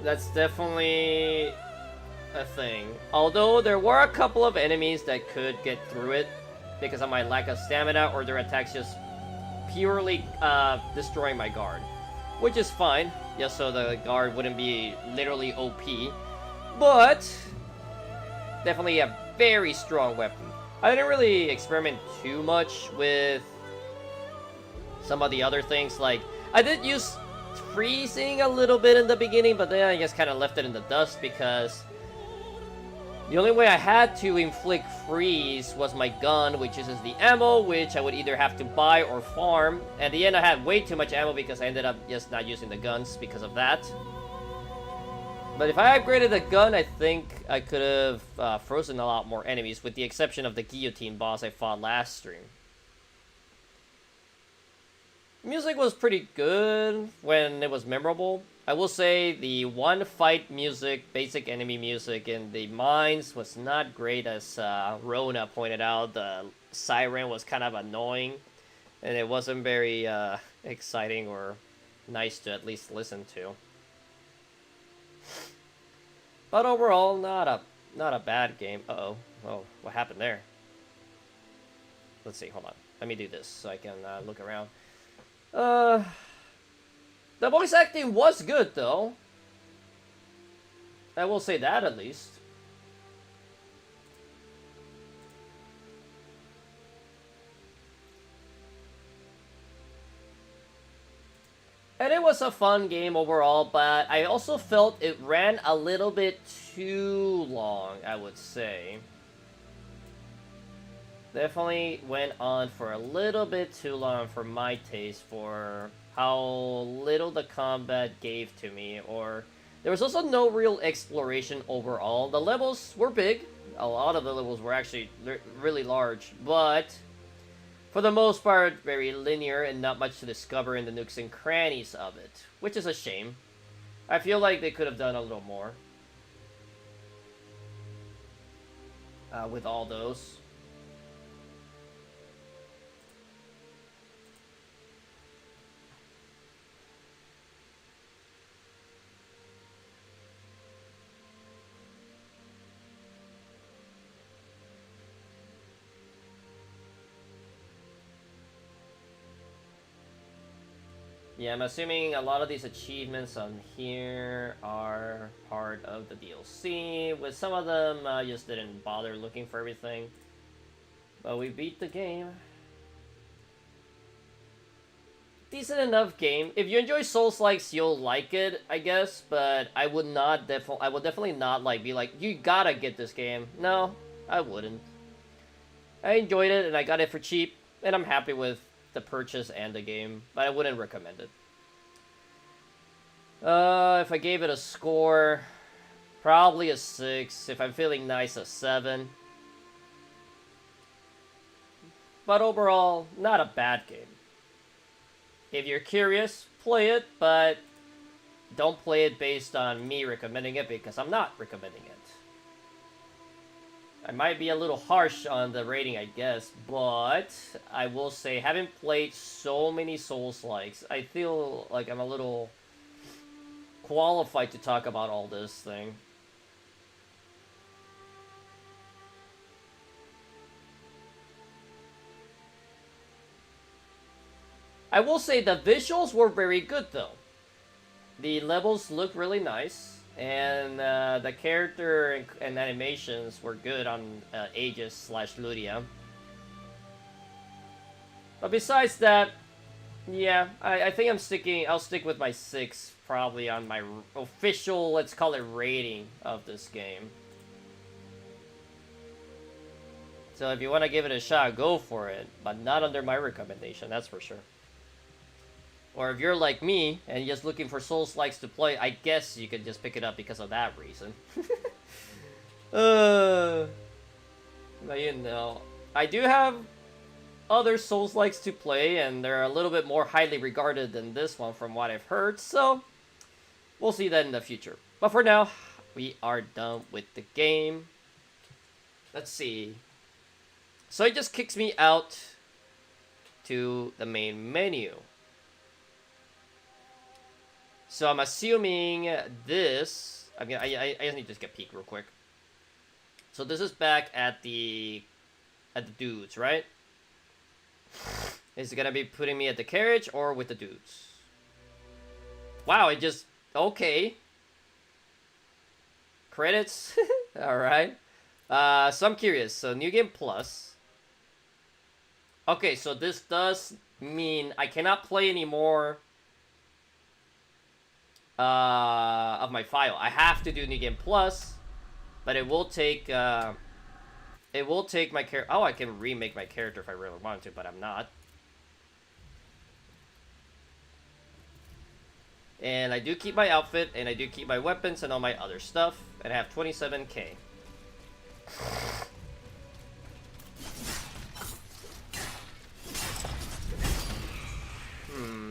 That's definitely a thing. Although there were a couple of enemies that could get through it because of my lack of stamina or their attacks just purely destroying my guard, which is fine, just so the guard wouldn't be literally OP, but definitely a very strong weapon. I didn't really experiment too much with some of the other things. Like, I did use freezing a little bit in the beginning, but then I just kind of left it in the dust because the only way I had to inflict freeze was my gun, which uses the ammo, which I would either have to buy or farm. At the end, I had way too much ammo because I ended up just not using the guns because of that. But if I upgraded the gun, I think I could have frozen a lot more enemies, with the exception of the guillotine boss I fought last stream. Music was pretty good when it was memorable. I will say the one fight music, basic enemy music in the mines was not great, as Rona pointed out. The siren was kind of annoying, and it wasn't very exciting or nice to at least listen to. But overall, not a bad game. Uh-oh. Oh, what happened there? Let's see, hold on. Let me do this so I can look around. The voice acting was good, though. I will say that, at least. And it was a fun game overall, but I also felt it ran a little bit too long, I would say. Definitely went on for a little bit too long for my taste, for how little the combat gave to me, or there was also no real exploration overall. The levels were big. A lot of the levels were actually really large, but for the most part, very linear and not much to discover in the nooks and crannies of it, which is a shame. I feel like they could have done a little more with all those. Yeah, I'm assuming a lot of these achievements on here are part of the DLC. With some of them, I just didn't bother looking for everything. But we beat the game. Decent enough game. If you enjoy Souls-likes, you'll like it, I guess. But I would not I would definitely not be like, you gotta get this game. No, I wouldn't. I enjoyed it and I got it for cheap, and I'm happy with the purchase and the game, but I wouldn't recommend it. If I gave it a score, probably a 6. If I'm feeling nice, a 7. But overall, not a bad game. If you're curious, play it, but don't play it based on me recommending it, because I'm not recommending it. I might be a little harsh on the rating, I guess, but I will say, having played so many Souls-likes, I feel like I'm a little qualified to talk about all this thing. I will say the visuals were very good, though. The levels look really nice, and the character and animations were good on Aegis/Ludia. But besides that, yeah, I think I'll stick with my 6 probably on my official, let's call it, rating of this game. So if you want to give it a shot, go for it, but not under my recommendation, that's for sure. Or if you're like me and just looking for Souls-likes to play, I guess you could just pick it up because of that reason. But you know, I do have other Souls-likes to play, and they're a little bit more highly regarded than this one from what I've heard, so we'll see that in the future. But for now, we are done with the game. Let's see. So it just kicks me out to the main menu. So I'm assuming this. I mean, I just need to get a peek real quick. So this is back at the dudes, right? Is it gonna be putting me at the carriage or with the dudes? Wow, it just okay. Credits, all right. So I'm curious. So New Game Plus. Okay, so this does mean I cannot play anymore. Of my file. I have to do New Game Plus, but it will take my character. Oh, I can remake my character if I really want to, but I'm not. And I do keep my outfit, and I do keep my weapons and all my other stuff, and I have 27k.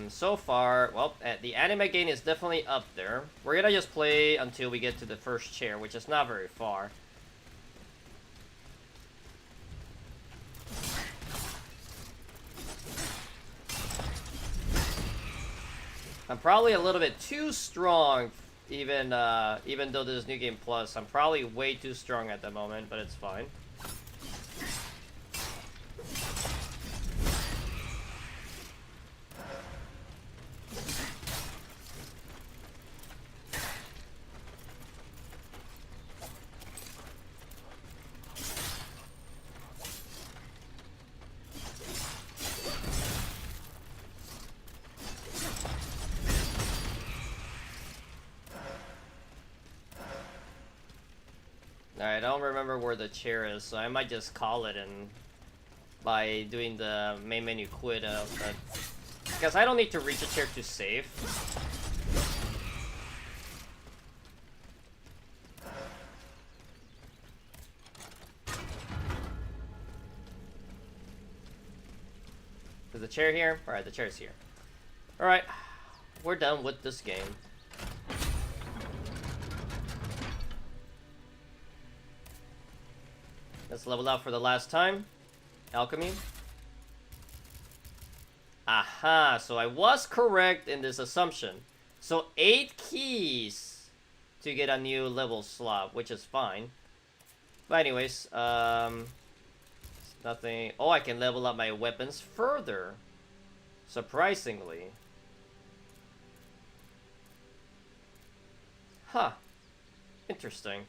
So far, well, the anime gain is definitely up there. We're gonna just play until we get to the first chair, which is not very far. I'm probably a little bit too strong, even though this is New Game Plus. I'm probably way too strong at the moment, but it's fine. Alright, I don't remember where the chair is, so I might just call it in by doing the main menu quit because I don't need to reach a chair to save. Is the chair here? Alright, the chair's here. Alright, we're done with this game. Let's level out for the last time. Alchemy. Aha, so I was correct in this assumption. So 8 keys to get a new level slot, which is fine. But anyways, nothing. Oh, I can level up my weapons further. Surprisingly. Huh. Interesting.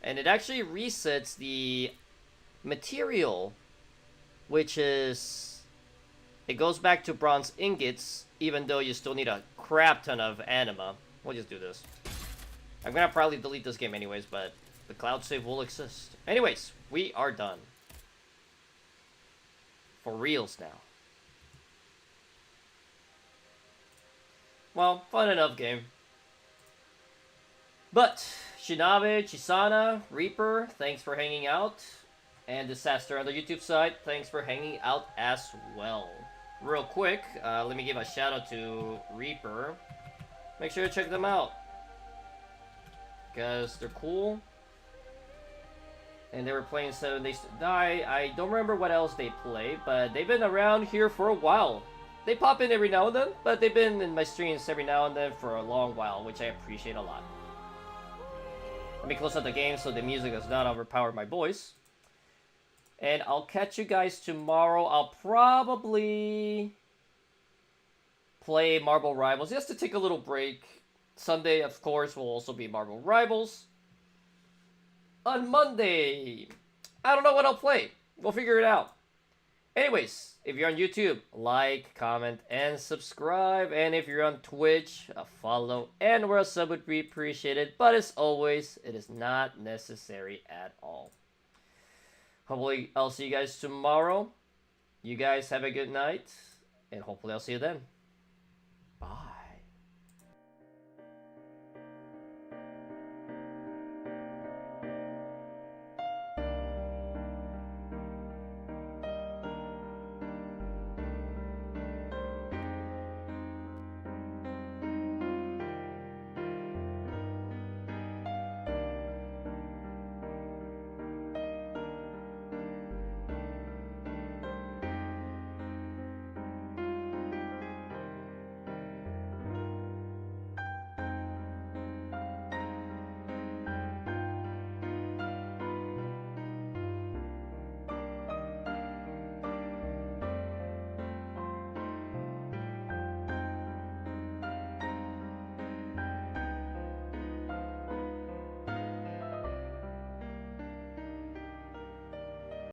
And it actually resets the material, which is... It goes back to bronze ingots, even though you still need a crap ton of anima. We'll just do this. I'm gonna probably delete this game anyways, but the cloud save will exist. Anyways, we are done. For reals now. Well, fun enough game. But, Shinabe, Chisana, Reaper, thanks for hanging out. And Disaster on the YouTube side, thanks for hanging out as well. Real quick, let me give a shout out to Reaper. Make sure to check them out, because they're cool. And they were playing 7 Days to Die. I don't remember what else they play, but they've been around here for a while. They pop in every now and then, but they've been in my streams every now and then for a long while, which I appreciate a lot. Let me close out the game so the music does not overpower my voice. And I'll catch you guys tomorrow. I'll probably play Marble Rivals just to take a little break. Sunday, of course, will also be Marble Rivals. On Monday, I don't know what I'll play. We'll figure it out. Anyways, if you're on YouTube, like, comment, and subscribe. And if you're on Twitch, a follow and or a sub would be appreciated. But as always, it is not necessary at all. Hopefully, I'll see you guys tomorrow. You guys have a good night, and hopefully I'll see you then.